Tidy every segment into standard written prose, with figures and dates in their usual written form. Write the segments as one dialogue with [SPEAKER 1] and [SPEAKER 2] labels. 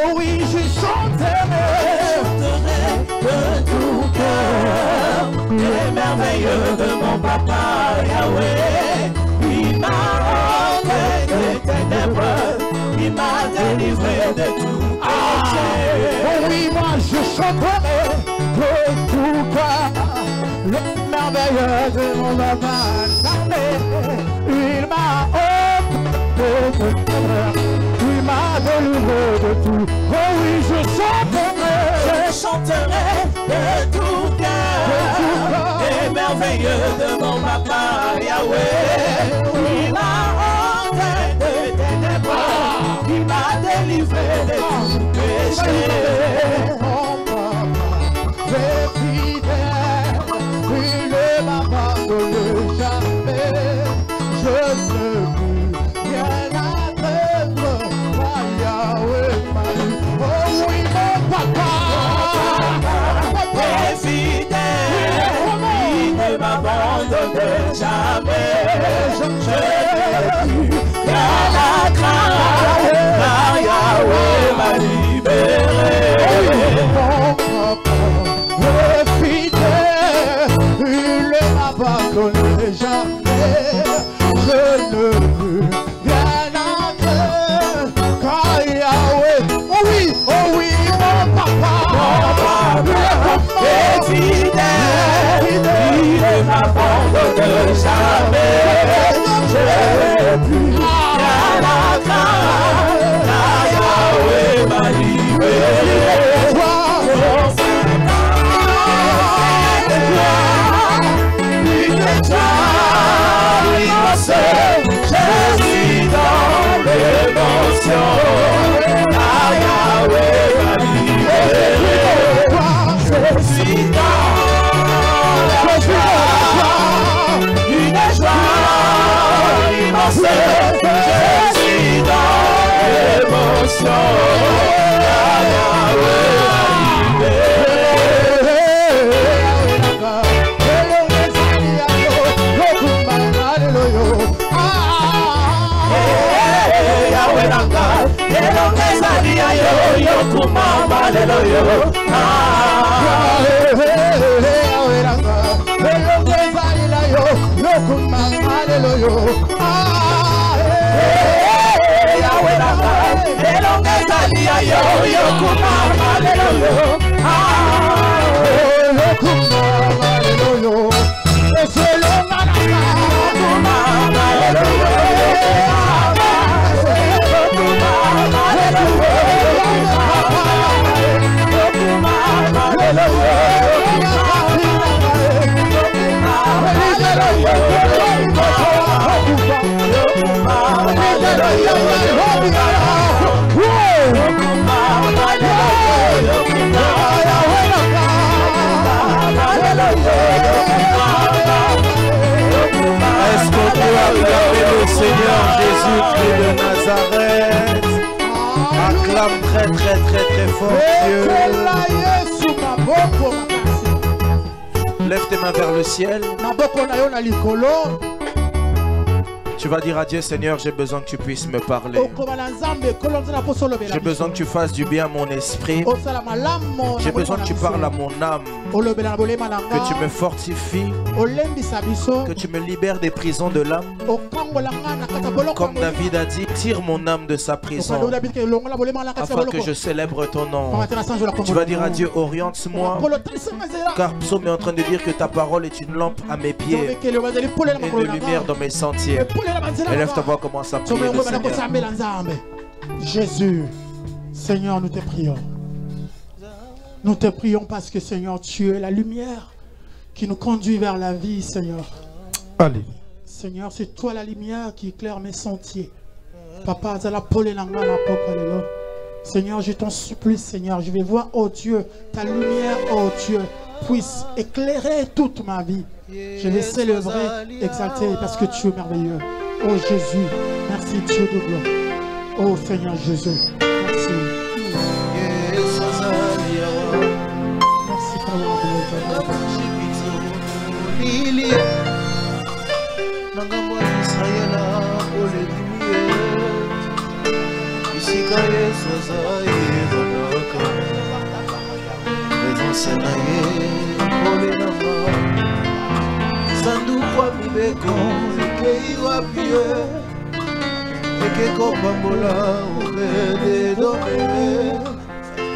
[SPEAKER 1] Oh oui, je chanterai de tout cœur les merveilleux de mon papa Yahweh. Il m'a enlevé des ténèbres, il m'a délivré de tout péché. Oh oui, moi je chanterai de tout cœur les merveilleux de mon papa Yahweh. Il m'a enlevé des ténèbres, il m'a délivré de tout. Oh oui, je chanterai de tout cœur les merveilleux de mon papa Yahweh. Il m'a enlevé des ténèbres, il m'a délivré de tout péché. Mon papa, c'est fidèle, il ne m'abandonne jamais. Je ne veux rien attendre, Yahweh m'a dit. Oh oui, mon papa est fidèle, il ne m'abandonne jamais. Je ne veux rien attendre, Yahweh m'a libéré. Mon papa est fidèle, il ne m'abandonne jamais. Je ne veux rien attendre, car Yahweh, oh oui, mon papa est fidèle, il ne m'abandonne jamais. Je ne veux plus rien attendre, car Yahweh m'a libéré. Je suis dans l'émotion, car Yahweh m'a libéré. Je suis dans la joie, une joie immense. Je suis dans l'émotion, car Yahweh m'a libéré.
[SPEAKER 2] Est-ce qu'on peut acclamer le Seigneur Jésus-Christ de Nazareth? Acclame très très très très fort Dieu. Lève tes mains vers le ciel. Tu vas dire à Dieu, Seigneur, j'ai besoin que tu puisses me parler. J'ai besoin que tu fasses du bien à mon esprit. J'ai besoin que tu parles à mon âme. Que tu me fortifies. Que tu me libères des prisons de l'âme. Comme David a dit, tire mon âme de sa prison afin que je célèbre ton nom. Tu vas dire à Dieu, oriente-moi. Car Psaume est en train de dire que ta parole est une lampe à mes pieds et une lumière dans mes sentiers. Élève ta voix, commence à prier le Seigneur.
[SPEAKER 1] Jésus, Seigneur, nous te prions. Nous te prions parce que, Seigneur, tu es la lumière qui nous conduit vers la vie, Seigneur.
[SPEAKER 2] Allez.
[SPEAKER 1] Seigneur, c'est toi la lumière qui éclaire mes sentiers. Papa, Seigneur, je t'en supplie, Seigneur, je vais voir, oh Dieu, ta lumière, oh Dieu, puisse éclairer toute ma vie. Je vais célébrer, exalter parce que tu es merveilleux. Oh Jésus, merci Dieu de gloire. Oh Seigneur Jésus, merci. Merci pour la
[SPEAKER 2] présence na ye olenanga sandukwa mibeko ekei wapie ekekopambola okede domene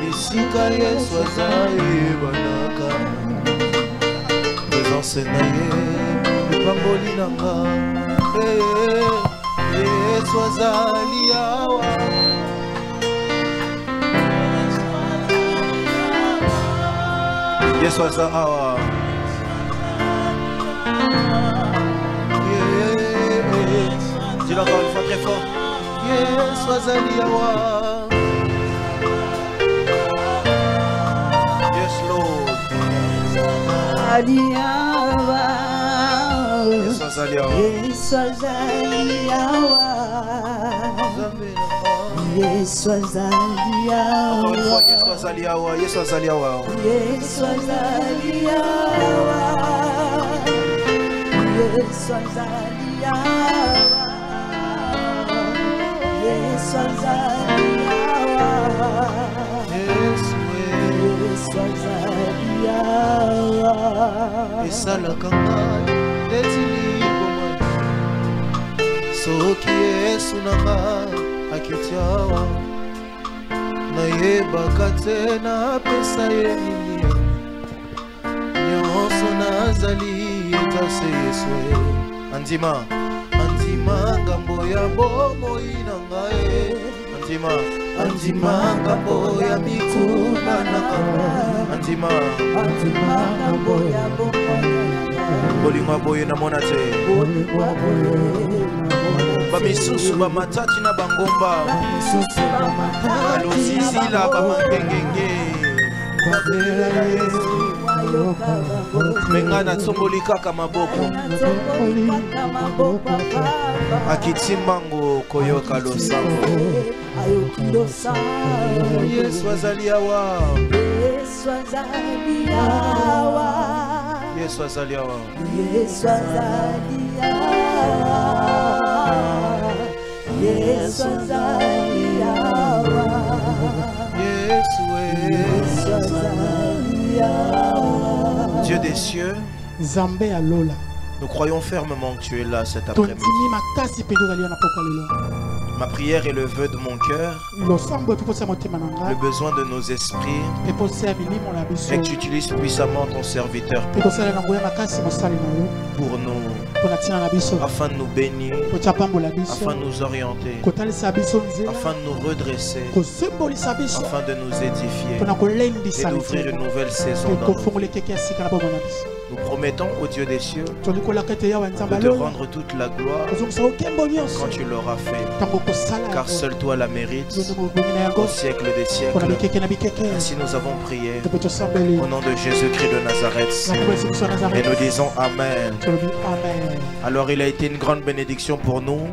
[SPEAKER 2] bisika yesu aza yebanaka présence na ye epamboli nanga yesu azali awa Yesu aza awa dis-le encore une fois très fort Yesu azali awa Yes Lord
[SPEAKER 3] azali awa
[SPEAKER 2] Yesu azali awa
[SPEAKER 3] Yesu azali awa Yesu azali awa
[SPEAKER 2] encore une fois Yesu azali awa Yesu azali awa
[SPEAKER 3] Yesu azali awa Yesu azali awa Yesu azali awa Yesu azali awa
[SPEAKER 2] esalaka ngai neti liboma soki Yesu na ngai akiti awa nayebaka te napesa ye nini nyonso nazali etase Yesu andima ngambo ya bomoi na ngai andima ngambo ya mikuma na ngai andima
[SPEAKER 3] ngambo ya bomoi
[SPEAKER 2] bolingo boye namona te bamisusu bamatati na bangomba balosisila bamangengenge menga natsomboli kaka maboko akiti mbango koyoka losambo Yesu azali awa
[SPEAKER 3] Yesu azali awa
[SPEAKER 2] Yesu azali awa
[SPEAKER 3] Yesu azali awa Yesu azali awa
[SPEAKER 2] Yesu
[SPEAKER 3] azali awa
[SPEAKER 2] Dieu des cieux
[SPEAKER 1] Zambé alola
[SPEAKER 2] nous croyons fermement que tu es là cet après-midi. Ma prière est le vœu de mon cœur, le besoin de nos esprits, et que tu utilises puissamment ton serviteur pour nous, afin de nous bénir, afin de nous orienter, afin de nous redresser, afin de nous édifier et d'ouvrir une nouvelle saison dans nos vies. Nous promettons au Dieu des cieux de te rendre toute la gloire quand tu l'auras fait, car seul toi la mérites au siècle des siècles. Ainsi nous avons prié au nom de Jésus-Christ de Nazareth et nous disons Amen. Alors il a été une grande bénédiction pour nous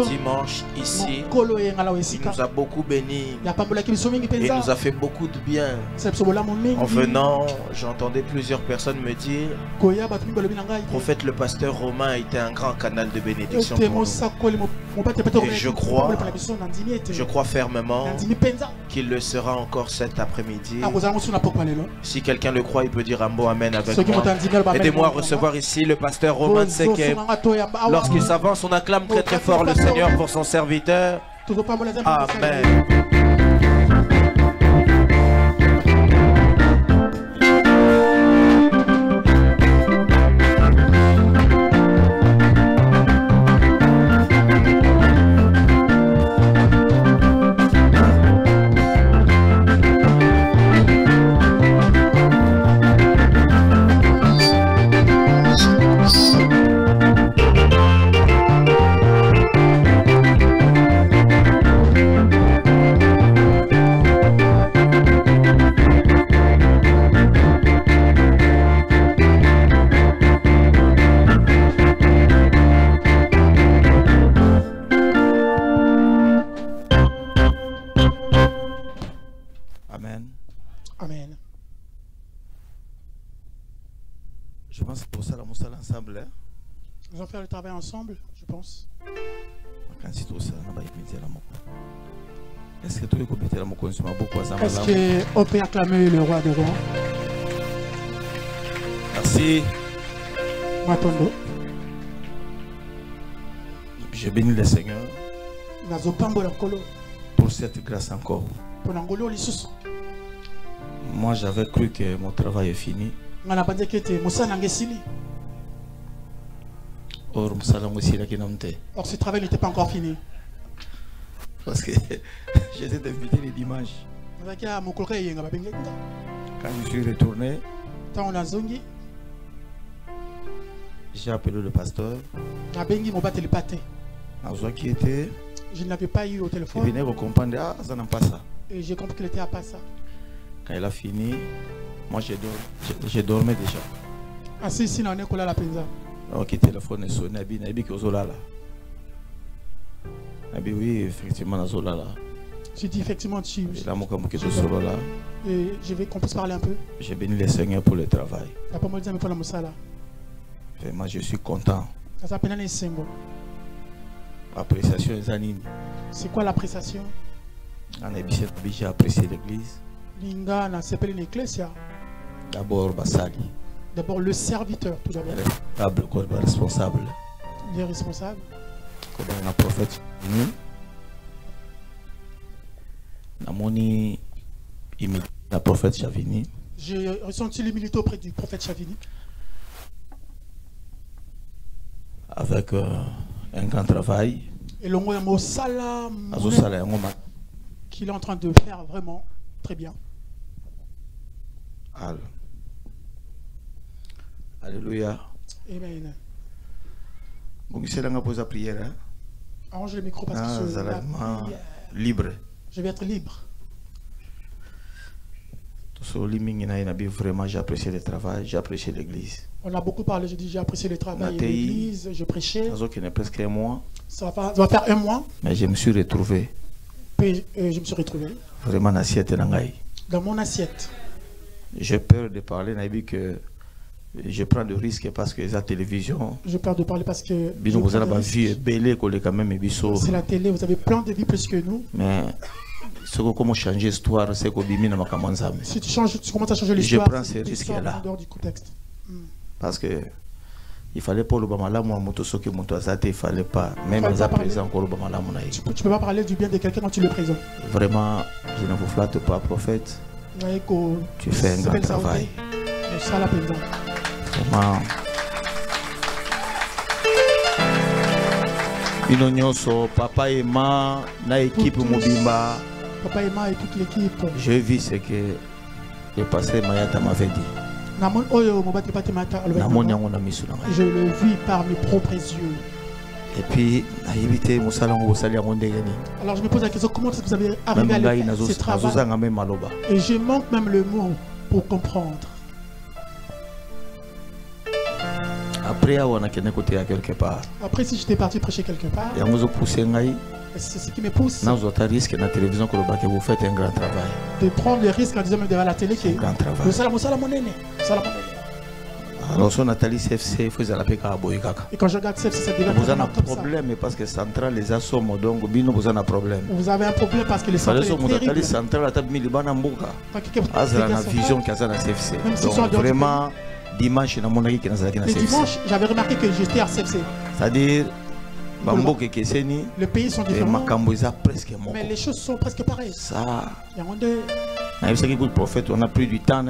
[SPEAKER 2] dimanche ici. Il nous a beaucoup bénis et nous a fait beaucoup de bien. En venant, j'entendais plusieurs personnes me dire, prophète, le pasteur Romain a été un grand canal de bénédiction pour nous. Et je crois fermement qu'il le sera encore cet après-midi. Si quelqu'un le croit, il peut dire un mot amen avec moi. Aidez-moi à recevoir ici le pasteur Romain Seke. Lorsqu'il s'avance, on acclame très très fort le Seigneur pour son serviteur. Amen.
[SPEAKER 4] Je pense que pour ça, on va ensemble.
[SPEAKER 1] Nous allons faire le travail ensemble, je pense.
[SPEAKER 4] Est-ce que tu peux mettre la mokonzi maboko za malamu?
[SPEAKER 1] Est-ce qu'on peut acclamer le roi des rois?
[SPEAKER 4] Merci.
[SPEAKER 1] Matondo.
[SPEAKER 4] Je bénis le Seigneur pour cette grâce encore. Moi j'avais cru que mon travail est fini. Or
[SPEAKER 1] ce travail n'était pas encore fini.
[SPEAKER 4] Parce que j'étais invité les dimanches. Quand je suis retourné, j'ai appelé le pasteur.
[SPEAKER 1] Je ne l'avais pas eu au téléphone.
[SPEAKER 4] Il venait comprendre, ah, ça n'a pas ça.
[SPEAKER 1] Et j'ai compris qu'il était à pas ça.
[SPEAKER 4] Quand il a fini, moi j'ai dormi déjà.
[SPEAKER 1] Ah si, si, on est collé à la penza.
[SPEAKER 4] Donc le téléphone est sonné, il a dit que Zolala. Il a dit oui, effectivement, Zolala.
[SPEAKER 1] J'ai dit effectivement, tu.
[SPEAKER 4] Et
[SPEAKER 1] je vais qu'on puisse parler un peu.
[SPEAKER 4] J'ai béni le Seigneur pour le travail.
[SPEAKER 1] Vraiment,
[SPEAKER 4] je suis content.
[SPEAKER 1] Ça s'appelle un symbole.
[SPEAKER 4] Appréciation des animes.
[SPEAKER 1] C'est quoi l'appréciation?
[SPEAKER 4] J'ai apprécié l'église. D'abord, Basali.
[SPEAKER 1] D'abord, le serviteur, tout d'abord.
[SPEAKER 4] Responsable.
[SPEAKER 1] Les responsables.
[SPEAKER 4] Comme un prophète venu. Namoni, la prophète Chavini.
[SPEAKER 1] J'ai ressenti l'humilité auprès du prophète Chavini.
[SPEAKER 4] Avec un grand travail.
[SPEAKER 1] Et le qu'il est en train de faire vraiment très bien.
[SPEAKER 4] Alléluia.
[SPEAKER 1] Amen.
[SPEAKER 4] Prière.
[SPEAKER 1] Arrange le micro parce que c'est
[SPEAKER 4] libre.
[SPEAKER 1] Je vais être libre.
[SPEAKER 4] Vraiment, j'ai apprécié le travail, j'ai apprécié l'église.
[SPEAKER 1] On a beaucoup parlé, j'ai dit j'ai apprécié le travail de l'église, je prêchais.
[SPEAKER 4] Presque un mois.
[SPEAKER 1] Ça va faire un mois.
[SPEAKER 4] Mais je me suis retrouvé.
[SPEAKER 1] Puis, je me suis retrouvé.
[SPEAKER 4] Vraiment
[SPEAKER 1] dans mon assiette.
[SPEAKER 4] J'ai peur de parler, que je prends des risques parce que la télévision.
[SPEAKER 1] J'ai peur de parler parce que.
[SPEAKER 4] C'est
[SPEAKER 1] la télé, vous avez plein de vies plus que nous.
[SPEAKER 4] Mais comment changer l'histoire, c'est que
[SPEAKER 1] si tu commences à changer l'histoire,
[SPEAKER 4] je prends ces risques-là. Parce que il fallait pas le il fallait pas. Même à présent,
[SPEAKER 1] tu peux pas parler du bien de quelqu'un quand tu le présentes.
[SPEAKER 4] Vraiment, je ne vous flatte pas, prophète. Tu fais un grand travail. Vraiment. Papa et ma, na équipe Mobimba.
[SPEAKER 1] Papa et ma et toute l'équipe.
[SPEAKER 4] Je vis ce que le pasteur Mayata m'avait dit.
[SPEAKER 1] Je le vis par mes propres yeux.
[SPEAKER 4] Et puis,
[SPEAKER 1] alors je me pose la question, comment est-ce que vous avez arrivé à ce travail? Et je manque même le mot pour comprendre. Après, si j'étais parti prêcher quelque part, c'est ce qui me pousse
[SPEAKER 4] vous faites un grand travail.
[SPEAKER 1] De prendre le risque en disant même devant la télé que
[SPEAKER 4] un grand travail. Alors, si Nathalie CFC, il faut la paix.
[SPEAKER 1] Et quand je regarde CFC, ça devient
[SPEAKER 4] vous avez un problème parce que Central les assomme, donc vous avez un problème.
[SPEAKER 1] Vous avez un problème parce que les Centrales sont terribles.
[SPEAKER 4] Central la table Milibana Mbuka. La vision qu'il y a dans CFC. Donc vraiment, dimanche,
[SPEAKER 1] le dimanche, j'avais remarqué que j'étais à CFC.
[SPEAKER 4] C'est-à-dire,
[SPEAKER 1] les pays sont différents, mais les choses sont presque pareilles.
[SPEAKER 4] Ça. Le prophète, on a pris du temps.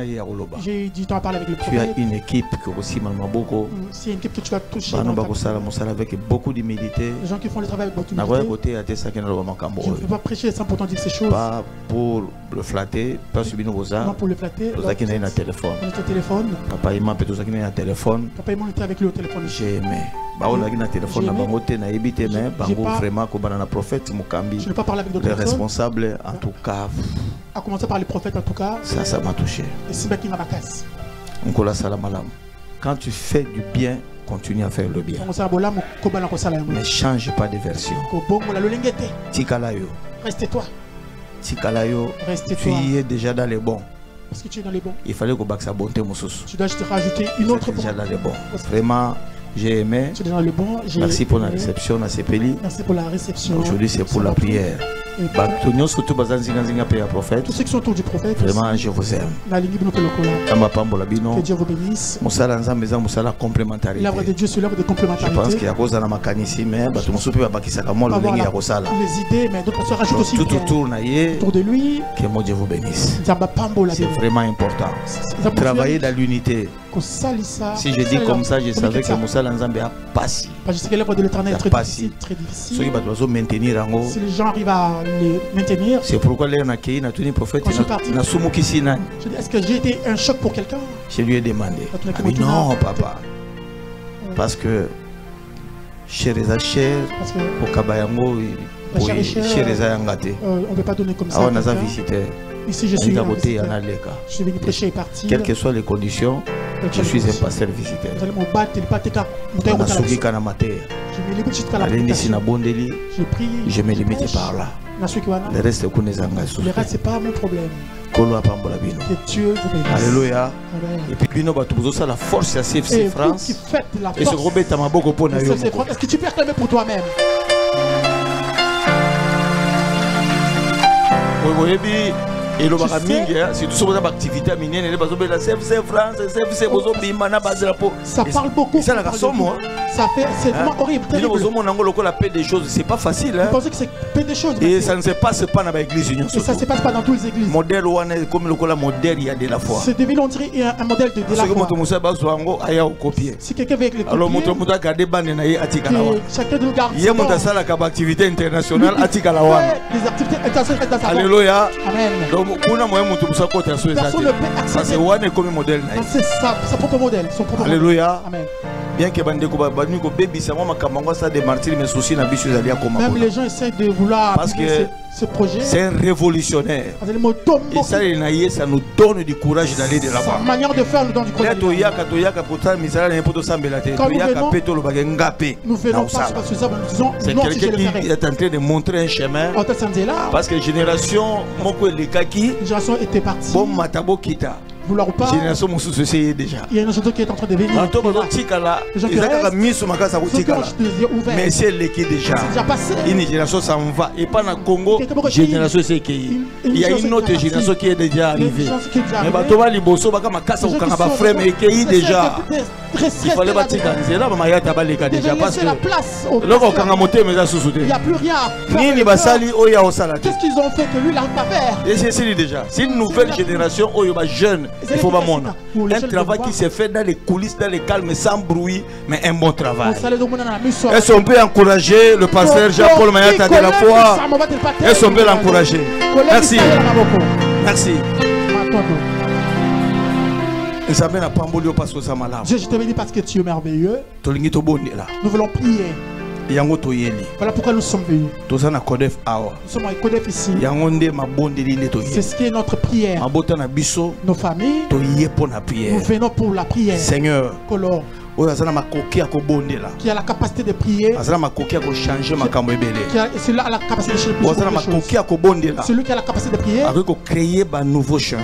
[SPEAKER 1] J'ai du temps à parler avec le prophète.
[SPEAKER 4] Tu as une équipe qui aussi
[SPEAKER 1] c'est une équipe que tu vas toucher.
[SPEAKER 4] Avec beaucoup d'humilité.
[SPEAKER 1] Les gens qui font le travail avec beaucoup d'humilité. Je ne peux pas prêcher sans pourtant dire ces choses.
[SPEAKER 4] Pas pour le flatter, pas
[SPEAKER 1] non pour le flatter.
[SPEAKER 4] On était au
[SPEAKER 1] téléphone.
[SPEAKER 4] Papa et maman un téléphone.
[SPEAKER 1] Papa et maman était avec lui au téléphone.
[SPEAKER 4] J'ai aimé. Je
[SPEAKER 1] n'ai pas parlé avec d'autres
[SPEAKER 4] personnes. Les responsables, en tout cas.
[SPEAKER 1] À commencer par les prophètes, en tout cas.
[SPEAKER 4] Ça m'a touché.
[SPEAKER 1] Et c'est qui m'a cassé.
[SPEAKER 4] Quand tu fais du bien, continue à faire le bien. Ne change pas de version.
[SPEAKER 1] Reste-toi.
[SPEAKER 4] Tu y es déjà dans les bons.
[SPEAKER 1] Parce que tu es dans les bons.
[SPEAKER 4] Il fallait que sa bonté moussous.
[SPEAKER 1] Tu dois juste rajouter une autre bonté.
[SPEAKER 4] Déjà dans les bons. Vraiment, j'ai aimé.
[SPEAKER 1] Tu es dans le bon.
[SPEAKER 4] Merci pour la réception à Sepeli.
[SPEAKER 1] Merci pour la réception.
[SPEAKER 4] Aujourd'hui, c'est pour la prière.
[SPEAKER 1] Tous ceux qui sont autour du prophète,
[SPEAKER 4] vraiment je vous aime.
[SPEAKER 1] Que Dieu vous bénisse. L'œuvre de Dieu, c'est l'œuvre de complémentarité.
[SPEAKER 4] Je pense qu'il y a cause à la mécanique, mais les
[SPEAKER 1] idées, mais d'autres personnes rajoutent aussi
[SPEAKER 4] tout autour
[SPEAKER 1] de lui.
[SPEAKER 4] Que mon Dieu vous bénisse. C'est vraiment important. Travailler dans l'unité. Si je dis comme ça, je savais que Moussa Lanzambe a passé.
[SPEAKER 1] Je sais que l'œuvre de l'Éternel est très difficile. Si les gens arrivent à les maintenir,
[SPEAKER 4] c'est pourquoi les prophètes
[SPEAKER 1] est-ce que j'ai été un choc pour quelqu'un?
[SPEAKER 4] Je lui ai demandé. Non, papa. Parce que chez les achers, au Kabayango, on
[SPEAKER 1] ne peut pas donner comme ça. Ici, je suis venu prêcher et partir.
[SPEAKER 4] Quelles que soient les conditions, je suis un pasteur visiteur.
[SPEAKER 1] Vous allez me battre,
[SPEAKER 4] je me limite par là. Le reste,
[SPEAKER 1] c'est pas mon problème.
[SPEAKER 4] Que
[SPEAKER 1] Dieu vous bénisse.
[SPEAKER 4] Alléluia. Et puis nous avons la force à CFC France. Et ce Robert Tamaboko pour nous.
[SPEAKER 1] Est-ce que tu peux acclamer pour toi-même?
[SPEAKER 4] Oui. Et le baramingue, c'est tout ce que activité minienne, les bases de la CFC France, CFC
[SPEAKER 1] ça parle beaucoup.
[SPEAKER 4] Ça
[SPEAKER 1] fait, c'est vraiment horrible.
[SPEAKER 4] La paix des choses, c'est pas facile.
[SPEAKER 1] Vous pensez que c'est paix des choses?
[SPEAKER 4] Et ça ne se passe pas dans l'église.
[SPEAKER 1] Et ça ne se passe pas dans toutes les églises.
[SPEAKER 4] Modèle comme le modèle, il y a de la foi.
[SPEAKER 1] C'est devenu, on dirait, un modèle de la foi. Si quelqu'un veut avec le
[SPEAKER 4] alors,
[SPEAKER 1] chacun de nous garde.
[SPEAKER 4] Il y a une activité internationale.
[SPEAKER 1] Des activités internationales dans sa vie.
[SPEAKER 4] Alléluia.
[SPEAKER 1] Amen. Personne ne peut accepter. C'est sa propre modèle.
[SPEAKER 4] Alléluia.
[SPEAKER 1] Amen.
[SPEAKER 4] Bien que
[SPEAKER 1] même les gens essaient de vouloir
[SPEAKER 4] parce que
[SPEAKER 1] ce projet.
[SPEAKER 4] C'est un révolutionnaire. Et ça nous donne du courage d'aller de là-bas.
[SPEAKER 1] Sa manière de faire nous donne du courage.
[SPEAKER 4] Quand
[SPEAKER 1] nous venons pas parce que ça, nous disons
[SPEAKER 4] c'est
[SPEAKER 1] non,
[SPEAKER 4] quelqu'un
[SPEAKER 1] si
[SPEAKER 4] qui est en train de montrer un chemin. Parce que génération
[SPEAKER 1] était partie.
[SPEAKER 4] Bon matabo kita.
[SPEAKER 1] Vouloir ou pas,
[SPEAKER 4] génération déjà.
[SPEAKER 1] Il y a une génération qui est en train de venir.
[SPEAKER 4] Mais c'est l'équipe déjà. Une génération s'en va. Et pas dans le Congo, génération c'est qui. Il y a une autre génération qui est déjà arrivée. Mais Batoba Liboso, Bakamaka, frère, mais qui déjà. Il fallait bâtir là, Maya Tabaleka déjà. Parce que là, il
[SPEAKER 1] n'y a plus rien.
[SPEAKER 4] Qu'est-ce
[SPEAKER 1] qu'ils ont fait que lui, il n'arrive pas à faire?
[SPEAKER 4] Et c'est déjà. C'est une nouvelle génération, jeune. Il faut pas montrer. Un travail qui s'est fait dans les coulisses, dans les calmes, sans bruit, mais un bon travail. Est-ce qu'on peut encourager le pasteur Jean-Paul Mayata de la foi? Est-ce qu'on peut l'encourager? Merci. Merci.
[SPEAKER 1] Je te bénis parce que tu es merveilleux. Nous voulons prier. Voilà pourquoi nous sommes venus. Nous sommes à Kodef ici. C'est ce qui est notre prière. Nos familles, nous venons pour la prière.
[SPEAKER 4] Seigneur,
[SPEAKER 1] qui a la capacité de prier, celui-là a la capacité de changer celui qui a la capacité de prier
[SPEAKER 4] peut créer de nouveaux chemins.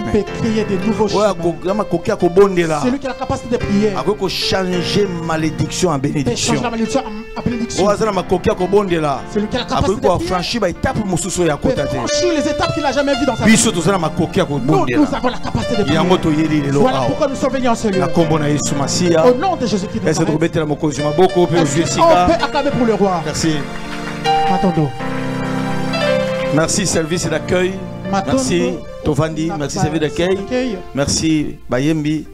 [SPEAKER 1] Celui qui a la capacité de prier
[SPEAKER 4] peut changer malédiction en bénédiction.
[SPEAKER 1] Celui qui a la capacité de
[SPEAKER 4] franchir les
[SPEAKER 1] étapes qu'il n'a jamais vues dans sa vie. Nous avons la capacité de prier. Voilà pourquoi nous sommes venus en ce lieu. Au nom de Jésus. On peut acclamer pour le roi.
[SPEAKER 4] Merci.
[SPEAKER 1] Attendons.
[SPEAKER 4] Merci service d'accueil. Merci Tovandi. Merci service d'accueil. Merci Bayembi.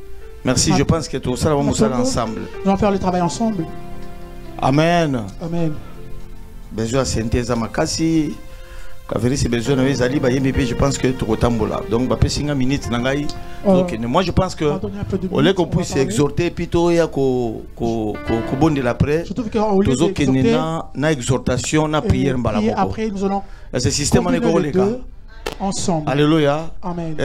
[SPEAKER 4] Merci. Je pense que tout ça va nous aller ensemble.
[SPEAKER 1] Nous allons faire le travail ensemble.
[SPEAKER 4] Amen.
[SPEAKER 1] Amen.
[SPEAKER 4] Besoin synthèse makasi. Je pense que tout est donc moi je pense que au lieu qu'on puisse exhorter plutôt il l'après na exhortation na prière
[SPEAKER 1] après nous allons
[SPEAKER 4] ce système
[SPEAKER 1] ensemble.
[SPEAKER 4] Alléluia.
[SPEAKER 1] Amen.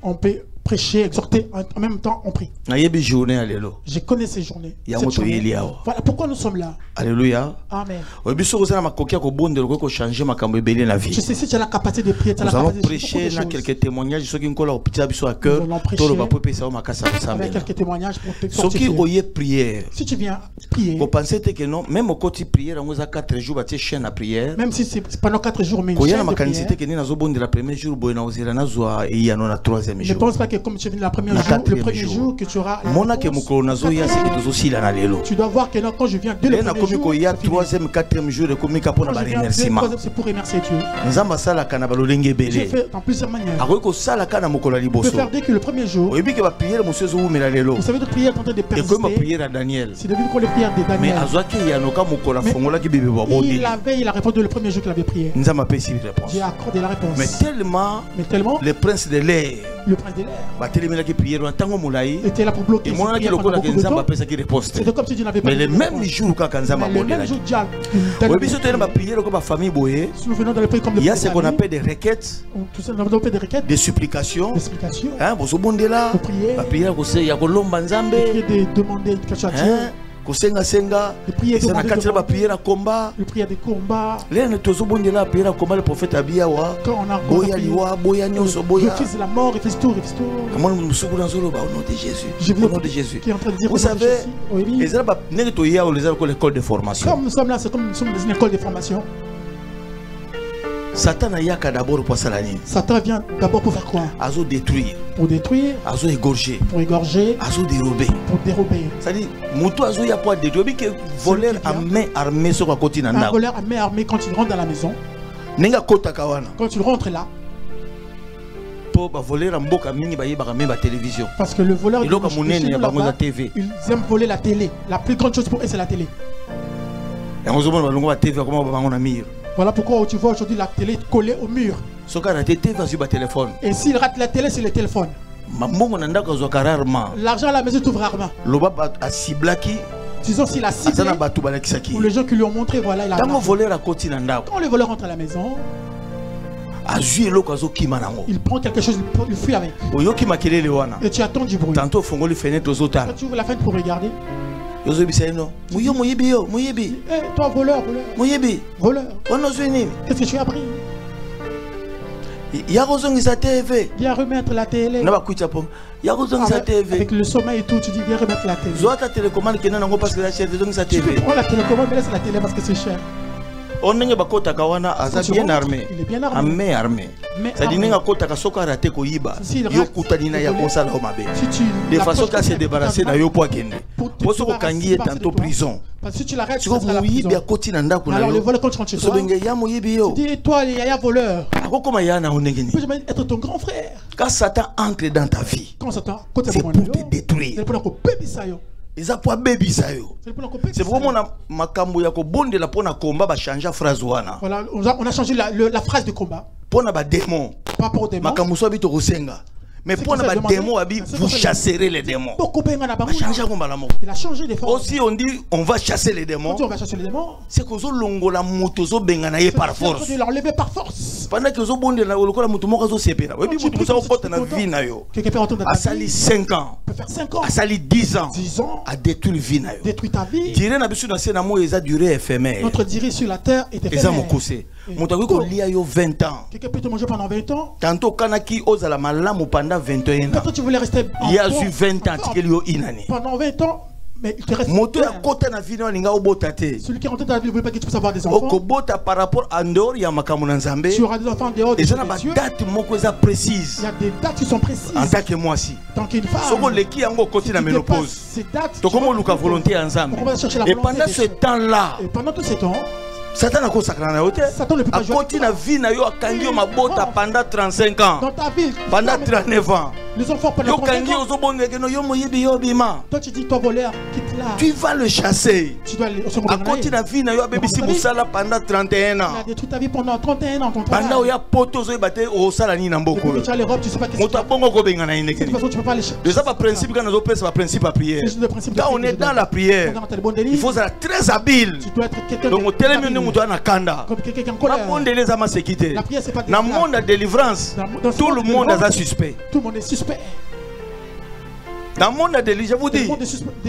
[SPEAKER 4] On
[SPEAKER 1] peut prêcher, exhorter, en même temps on prie. Je connais ces journées. Voilà pourquoi nous sommes là.
[SPEAKER 4] Alléluia.
[SPEAKER 1] Amen.
[SPEAKER 4] Je
[SPEAKER 1] sais si tu as la capacité de prier,
[SPEAKER 4] nous allons prêcher quelques témoignages sur qui nous a à cœur.
[SPEAKER 1] Avec quelques témoignages pour te
[SPEAKER 4] fortifier.
[SPEAKER 1] Si tu viens prier,
[SPEAKER 4] vous pensez que non, même au côté prière, on a 4 jours, tu chaîne à prière.
[SPEAKER 1] Même si c'est pendant 4 jours, mais une chaîne de prière. Je ne pense pas que comme tu viens le premier jour que tu auras tu dois voir que non, quand je viens dès le premier jour,
[SPEAKER 4] il y a 3e, 4e jour et comme pour remerciement.
[SPEAKER 1] C'est pour remercier Dieu.
[SPEAKER 4] J'ai
[SPEAKER 1] fait dans plusieurs manières. Tu peux faire dès que le premier jour. Vous savez de prière quand de persister. C'est devenu qu'on les prières de Daniel. Mais il a répondu le premier jour qu'il avait prié. J'ai accordé la réponse.
[SPEAKER 4] Mais tellement le prince de l'air
[SPEAKER 1] était là pour bloquer. C'est comme si Dieu n'avait pas.
[SPEAKER 4] Mais le même jour quand
[SPEAKER 1] nous venons dans le pays comme
[SPEAKER 4] il y a ce qu'on appelle des requêtes, des supplications, hein, vous prier,
[SPEAKER 1] de demander quelque chose à Dieu.
[SPEAKER 4] Kosenga senga, na kati la prière à combat.
[SPEAKER 1] Le prière de combat.
[SPEAKER 4] Là nous tous bon de la prière à combat le prophète Abiyawa. Boya liwa, boya nyoso, boya.
[SPEAKER 1] Refuse la mort, refuse tout, refuse tout.
[SPEAKER 4] Comment nous nous souvenons au nom de Jésus. Au nom de Jésus.
[SPEAKER 1] Qui est en train de dire.
[SPEAKER 4] Vous savez, les Arabes n'étaient hier les Arabes l'école de formation.
[SPEAKER 1] Comme nous sommes là, c'est comme nous sommes dans une école de formation.
[SPEAKER 4] Satan ayaka d'abord pour salani.
[SPEAKER 1] Satan vient d'abord pour faire quoi?
[SPEAKER 4] Azo détruire.
[SPEAKER 1] Pour détruire.
[SPEAKER 4] Azo égorger.
[SPEAKER 1] Pour égorger.
[SPEAKER 4] Azo dérober.
[SPEAKER 1] Pour dérober.
[SPEAKER 4] C'est-à-dire, moto azo ya pas détruire que voleur à main armée sur la côté nanda.
[SPEAKER 1] Un voleur à main armée quand il rentre dans la maison.
[SPEAKER 4] Nenga kota kawana.
[SPEAKER 1] Quand il rentre là.
[SPEAKER 4] Pour voler en boka mingi ba yeba même la télévision.
[SPEAKER 1] Parce que le voleur
[SPEAKER 4] il a TV.
[SPEAKER 1] Ils aiment voler la télé. La plus grande chose pour eux c'est la télé.
[SPEAKER 4] Et on se demande la TV comment on va mire.
[SPEAKER 1] Voilà pourquoi tu vois aujourd'hui la télé collée au mur.
[SPEAKER 4] Et
[SPEAKER 1] s'il rate la télé, c'est le téléphone. L'argent à la maison trouve rarement. Disons s'il a ciblé, ou les gens qui lui ont montré, voilà, il a. Quand le voleur rentre à la maison, il prend quelque chose, il fuit avec. Et tu attends du bruit. Quand tu ouvres la fenêtre pour regarder.
[SPEAKER 4] Eh,
[SPEAKER 1] toi voleur, voleur. Qu'est-ce que tu as pris?
[SPEAKER 4] Il y a
[SPEAKER 1] viens remettre la télé. Avec le sommeil et tout, tu dis viens remettre la télé. Tu peux prendre la télécommande, mais laisse la télé parce que c'est cher.
[SPEAKER 4] On est bien armé.
[SPEAKER 1] Il est bien armé.
[SPEAKER 4] De façon qu'à se débarrasser de Yopo Kende. Pour ce qu'on tantôt prison.
[SPEAKER 1] Si tu l'arrêtes, tu vas à la prison. Alors le voleur quand tu rentres chez toi, tu dis toi il y a voleur. Je peux être ton grand frère.
[SPEAKER 4] Quand Satan entre dans ta vie, c'est pour te détruire. C'est vraiment makambo ya ko bonde la pona combat ba changer phrase wana.
[SPEAKER 1] Voilà, on a changé la phrase de combat.
[SPEAKER 4] Pona ba démon.
[SPEAKER 1] Pas pour démon.
[SPEAKER 4] Makambo so bito kosenga. Mais pour ne pas démon, vous chasserez les démons.
[SPEAKER 1] Il a changé des formes.
[SPEAKER 4] Aussi on dit on va chasser les démons.
[SPEAKER 1] On va chasser les démons.
[SPEAKER 4] C'est que longo la motozo benganaye par force.
[SPEAKER 1] De l'enlever par force.
[SPEAKER 4] Pendant que zo bonde la lokola mutumo kazo sepera. Oui mutumo sa okota na vie na yo. A sali 5 ans.
[SPEAKER 1] Peut faire 5 ans.
[SPEAKER 4] A sali 10 ans.
[SPEAKER 1] 10 ans.
[SPEAKER 4] A détruire vie na yo.
[SPEAKER 1] Détruire ta vie.
[SPEAKER 4] Dire na bisu na se na mo eza durée éphémère.
[SPEAKER 1] Notre durée sur la terre est éphémère.
[SPEAKER 4] Eza mokose. Motago ko lia yo 20 ans.
[SPEAKER 1] Quelqu'un peut te manger pendant 20 ans.
[SPEAKER 4] Tantôt kanaki ozala malamu pendant 21 ans.
[SPEAKER 1] Tu voulais rester
[SPEAKER 4] il y a eu 20 ans
[SPEAKER 1] pendant 20 ans mais il te reste celui qui est rentré dans la vie ne voulait pas que tu puisses avoir des enfants
[SPEAKER 4] par rapport à dehors il y a
[SPEAKER 1] tu auras des enfants en dehors des
[SPEAKER 4] il y a des
[SPEAKER 1] dates qui sont précises
[SPEAKER 4] en tant que moi aussi
[SPEAKER 1] tant qu'une femme
[SPEAKER 4] ces dates et pendant ce temps là
[SPEAKER 1] pendant tout ce temps
[SPEAKER 4] Satan a consacré à
[SPEAKER 1] Satan ne peut pas jouer.
[SPEAKER 4] A vie na yo akangi ma bota pendant 35 ans.
[SPEAKER 1] Dans ta vie.
[SPEAKER 4] Pendant 39 ans.
[SPEAKER 1] Les enfants pendant 35 ans. Toi tu dis toi voleur quitte là.
[SPEAKER 4] Tu vas le chasser.
[SPEAKER 1] Tu dois aller
[SPEAKER 4] a continue vie na yo baby si busala pendant 31 ans.
[SPEAKER 1] Il a détruit ta vie pendant 31 ans ton travail.
[SPEAKER 4] Pendant ya poto zo baté au sala ni na mboko.
[SPEAKER 1] Tu as les robes, tu sais pas qu'est-ce que tu fais.
[SPEAKER 4] Bongo ko benga na
[SPEAKER 1] de toute façon tu peux pas les
[SPEAKER 4] déjà pas principe quand on pèse principe à prière. Quand on est dans la prière, il faut être très habile.
[SPEAKER 1] Tu dois être quelqu'un.
[SPEAKER 4] Donc Kanda. Na monde de délivrance, tout le monde est suspect.
[SPEAKER 1] Tout le monde est suspect.
[SPEAKER 4] Dans le monde de délivrance, je vous dis,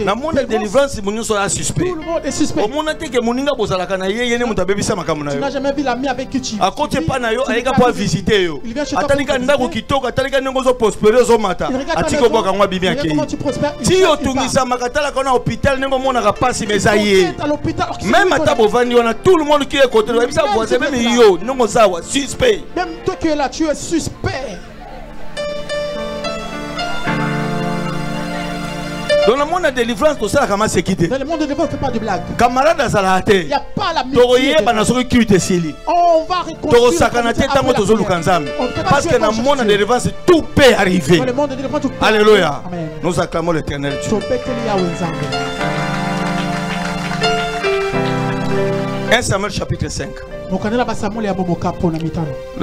[SPEAKER 4] dans le monde de délivrance, mon nom sera suspect.
[SPEAKER 1] Tout le monde est suspect.
[SPEAKER 4] Au monde que mon ninga bozala kana yeye ne muta bebisa makamuna yo.
[SPEAKER 1] Tu n'as jamais vu l'ami avec qui tu.
[SPEAKER 4] À côté pas na yo, ayeka pas visiter yo. Atalika ndako kitoko, atalika ndeko zo prospérer zo mata. Atiko boka ngwa bibi akei. Si yo tungisa makatala kana hôpital nengo mona ka pasi mezaye. Même ata bovandi on a tout le monde qui est côté, bebisa voisin même yo, nengo zawa suspect.
[SPEAKER 1] Même toi qui es là, tu es suspect.
[SPEAKER 4] Dans le monde de délivrance, tout ça, comment c'est quitté?
[SPEAKER 1] Dans le monde de délivrance, il ne fait pas de blague.
[SPEAKER 4] Camarade à Salate.
[SPEAKER 1] Il n'y a pas la musique. On va reconstruire.
[SPEAKER 4] Parce que dans le monde de délivrance, tout peut arriver.
[SPEAKER 1] Dans le monde de délivrance, tout peut.
[SPEAKER 4] Alléluia. Nous acclamons l'Éternel Dieu. 1 Samuel chapitre 5. Le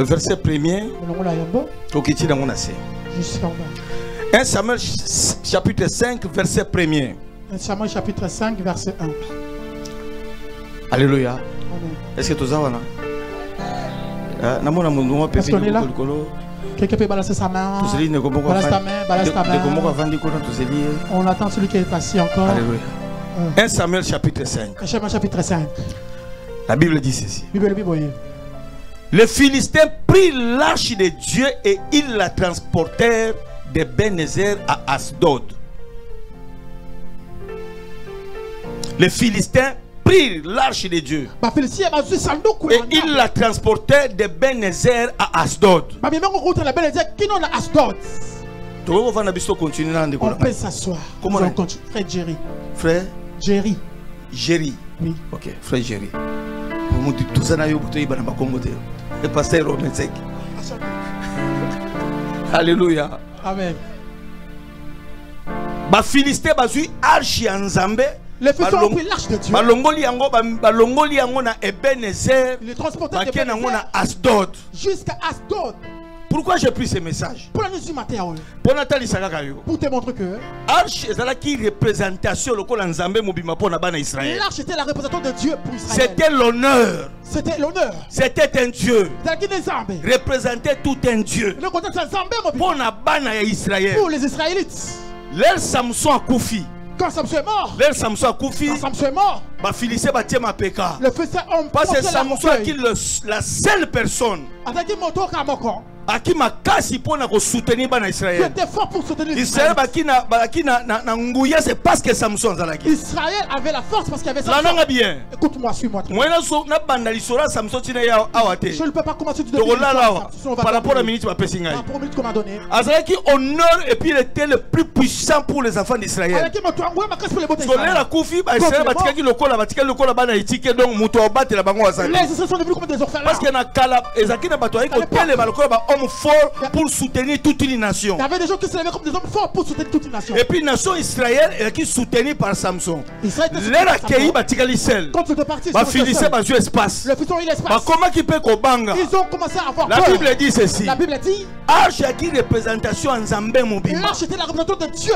[SPEAKER 4] verset 1er. 1 Samuel chapitre 5 verset 1er.
[SPEAKER 1] 1 Samuel chapitre 5 verset 1.
[SPEAKER 4] Alléluia. Est-ce que tu es là?
[SPEAKER 1] Est-ce qu'on est là? Quelqu'un peut balancer sa main. Balance ta main, balance ta main. On attend celui qui est assis encore.
[SPEAKER 4] Alléluia. 1 Samuel chapitre 5.
[SPEAKER 1] 1 Samuel chapitre 5.
[SPEAKER 4] La Bible dit ceci. Les Philistins prirent l'arche de Dieu et ils la transportèrent de Bénézer à Asdod. Les Philistins prirent l'arche de Dieu et ils la transportèrent de Bénézer à Asdod.
[SPEAKER 1] On peut s'asseoir.
[SPEAKER 4] Comment on
[SPEAKER 1] continue? Frère Jerry.
[SPEAKER 4] Frère
[SPEAKER 1] Jerry.
[SPEAKER 4] Jerry.
[SPEAKER 1] Oui.
[SPEAKER 4] Ok, frère Jerry. Tout ça, le pasteur Romensek. Alléluia.
[SPEAKER 1] Amen.
[SPEAKER 4] Ba Philistin bazui archi en Nzambe.
[SPEAKER 1] Les Philistins ont pris l'arche de Dieu.
[SPEAKER 4] Balongoli yango na Ebenezer.
[SPEAKER 1] Ils transportaient de Bénézer
[SPEAKER 4] na Asdod.
[SPEAKER 1] Jusqu'à Asdod.
[SPEAKER 4] Pourquoi j'ai pris ce message?
[SPEAKER 1] Pour la nuit du matin.
[SPEAKER 4] Pour
[SPEAKER 1] te montrer que
[SPEAKER 4] Arche est qui représentation lokola Nzambe mobima pona bana Israël.
[SPEAKER 1] L'arche était la représentation de Dieu pour Israël.
[SPEAKER 4] C'était l'honneur.
[SPEAKER 1] C'était l'honneur.
[SPEAKER 4] C'était un Dieu. Représentait tout un Dieu.
[SPEAKER 1] Pour
[SPEAKER 4] Israël.
[SPEAKER 1] Pour les Israélites.
[SPEAKER 4] Leur Samson a Koufi.
[SPEAKER 1] Quand Samson est mort.
[SPEAKER 4] Leur Samson a Koufi.
[SPEAKER 1] Quand Samson est mort.
[SPEAKER 4] Bah Philistin va ma péka.
[SPEAKER 1] Le Philistin ont
[SPEAKER 4] parce que Samson qui la seule personne. À qui m'a cassé pour soutenir Israël.
[SPEAKER 1] C'était fort pour soutenir
[SPEAKER 4] Israël. C'est parce que Samson
[SPEAKER 1] Israël avait la force parce qu'il y avait Samson.
[SPEAKER 4] Bien.
[SPEAKER 1] Écoute-moi, suis-moi. Je ne peux pas commencer tout de suite.
[SPEAKER 4] Par rapport à la minute,
[SPEAKER 1] qu'on m'a donné.
[SPEAKER 4] Qui honneur et puis il était le plus puissant pour les enfants d'Israël. Parce qu'il y a homme fort pour soutenir toute une nation.
[SPEAKER 1] Il y avait des gens qui se levaient comme des hommes forts pour soutenir toute une nation.
[SPEAKER 4] Et puis la nation Israël est qui soutenue par Samson.
[SPEAKER 1] Quand tu es parti,
[SPEAKER 4] espace.
[SPEAKER 1] Le futur il espace.
[SPEAKER 4] Comment qui peut kobanga?
[SPEAKER 1] Ils ont commencé à avoir
[SPEAKER 4] peur. La Bible dit ceci.
[SPEAKER 1] La Bible dit
[SPEAKER 4] Arche qui représentation en Zambé mobile.
[SPEAKER 1] L'arche était la représentation de Dieu.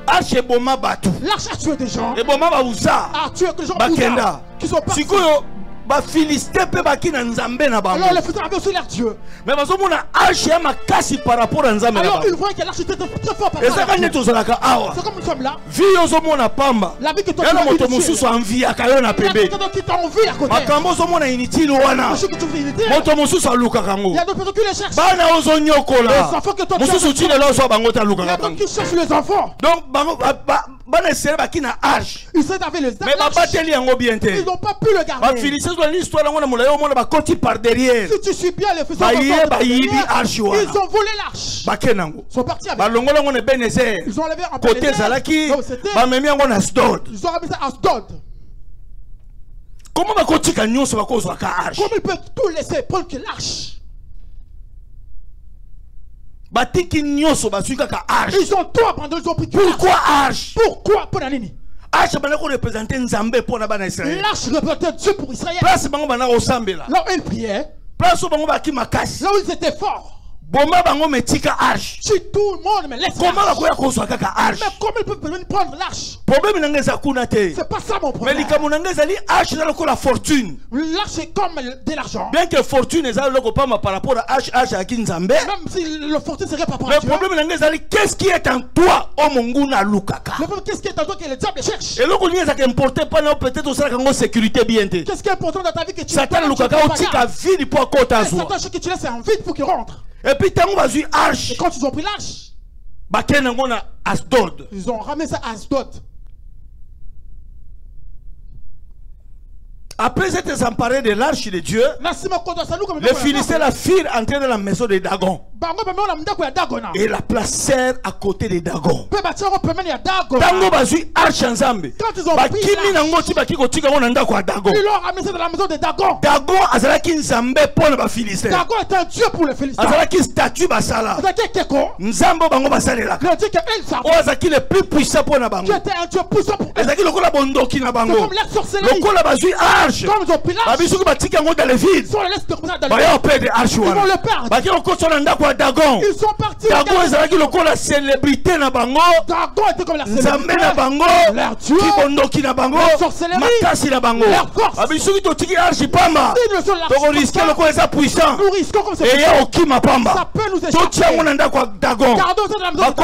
[SPEAKER 4] Arche boma batu.
[SPEAKER 1] L'arche a tué des gens.
[SPEAKER 4] Et boma bauza.
[SPEAKER 1] A tué des gens qui sont partis.
[SPEAKER 4] Philistin peut baki na Nzambe na bango.
[SPEAKER 1] Alors les Philistins avaient aussi leur Dieu.
[SPEAKER 4] Mais parce que mon arche a ma casse par rapport à Nzambe.
[SPEAKER 1] Alors ils voient que l'arche était très fort par rapport à Dieu. C'est comme nous sommes là.
[SPEAKER 4] Vie aux hommes na pamba.
[SPEAKER 1] La vie que toi
[SPEAKER 4] tu as moto mususu envie akayo na pebe.
[SPEAKER 1] Qui t'ont envie à côté.
[SPEAKER 4] Makambo zo mona initili wana. Moto mususu aluka kango.
[SPEAKER 1] Il y a d'autres personnes qui les cherchent.
[SPEAKER 4] Bana ozo nyokola.
[SPEAKER 1] Les enfants que toi tu as.
[SPEAKER 4] Mususu tile lo so bango ta luka kango.
[SPEAKER 1] Il y a d'autres qui cherchent les enfants.
[SPEAKER 4] Donc bango bana sere bakina arche.
[SPEAKER 1] Ils savent avec les arches.
[SPEAKER 4] Mais babateli yango bien te.
[SPEAKER 1] Ils n'ont pas pu le garder.
[SPEAKER 4] Ba Philistins dans l'histoire ngona mulayo mona ba koti par derrière.
[SPEAKER 1] Si tu suis bien les Philistins ils ont volé l'arche.
[SPEAKER 4] Bakenango.
[SPEAKER 1] Ils sont partis avec.
[SPEAKER 4] Ba longola ngona Bénézer.
[SPEAKER 1] Ils ont enlevé un
[SPEAKER 4] côté Zalaki. Ba memi ngona Asdod.
[SPEAKER 1] Ils ont ramené ça à Asdod.
[SPEAKER 4] Comment ba koti kanyo so ba ko zo ka arche?
[SPEAKER 1] Comment ils peuvent tout laisser prendre que l'arche?
[SPEAKER 4] Ils
[SPEAKER 1] ont tout abandonné, ils ont pris.
[SPEAKER 4] Pourquoi arche?
[SPEAKER 1] Pourquoi pour la nini?
[SPEAKER 4] Arche représentait Nzambe pour la Israël.
[SPEAKER 1] L'arche représentait Dieu pour Israël.
[SPEAKER 4] Place bango bana osambela.
[SPEAKER 1] Là où ils priaient.
[SPEAKER 4] Place bango baki makasi.
[SPEAKER 1] Là où ils étaient forts.
[SPEAKER 4] Boma bango metika arche.
[SPEAKER 1] Si tout le monde me laisse.
[SPEAKER 4] Comment la koya koso kaka arche?
[SPEAKER 1] Mais comment il peut venir prendre l'arche?
[SPEAKER 4] Problème nangeza kuna te.
[SPEAKER 1] C'est pas ça mon problème.
[SPEAKER 4] Mais likamu nangeza li arche na la fortune.
[SPEAKER 1] L'arche c'est comme de l'argent.
[SPEAKER 4] Bien que fortune est loko pas par rapport à arche à Kinzambe.
[SPEAKER 1] Même si le fortune serait pas pour Dieu.
[SPEAKER 4] Le problème nangeza li qu'est-ce qui est en toi o monguna lukaka.
[SPEAKER 1] Le problème qu'est-ce qui est en toi que le diable cherche?
[SPEAKER 4] Et loko nieza que importer pas non peut-être au sala kango sécurité bien te.
[SPEAKER 1] Qu'est-ce qui est important dans ta vie que tu
[SPEAKER 4] Satan lukaka o tika vide pour kota zo.
[SPEAKER 1] Satan que tu laisses un vide pour qu'il rentre.
[SPEAKER 4] Et puis tant va zu arche.
[SPEAKER 1] Et quand ils ont pris l'arche,
[SPEAKER 4] ils
[SPEAKER 1] ont ramené ça à Asdod.
[SPEAKER 4] Après s'être emparé de l'arche de Dieu, les Philistins la firent entrer dans la maison de Dagon et la placèrent à côté de Dagon. Quand ils ont pris
[SPEAKER 1] ils l'ont ramené dans la maison de Dagon.
[SPEAKER 4] Dagon
[SPEAKER 1] est un Dieu pour les Philistins.
[SPEAKER 4] Dieu le plus puissant pour Nabango.
[SPEAKER 1] Dieu était un Dieu puissant pour eux. C'est comme la sorcellerie. Comme ils ont pris l'arche, ils vont le perdre. Ils sont partis.
[SPEAKER 4] Dagon la célébrité Nabango.
[SPEAKER 1] Dagon était comme la célébrité.
[SPEAKER 4] Leur Dieu,
[SPEAKER 1] leur sorcellerie, leur force.
[SPEAKER 4] Nous
[SPEAKER 1] risquons comme ça. Ça peut nous échapper. Ils ont fermé la maison.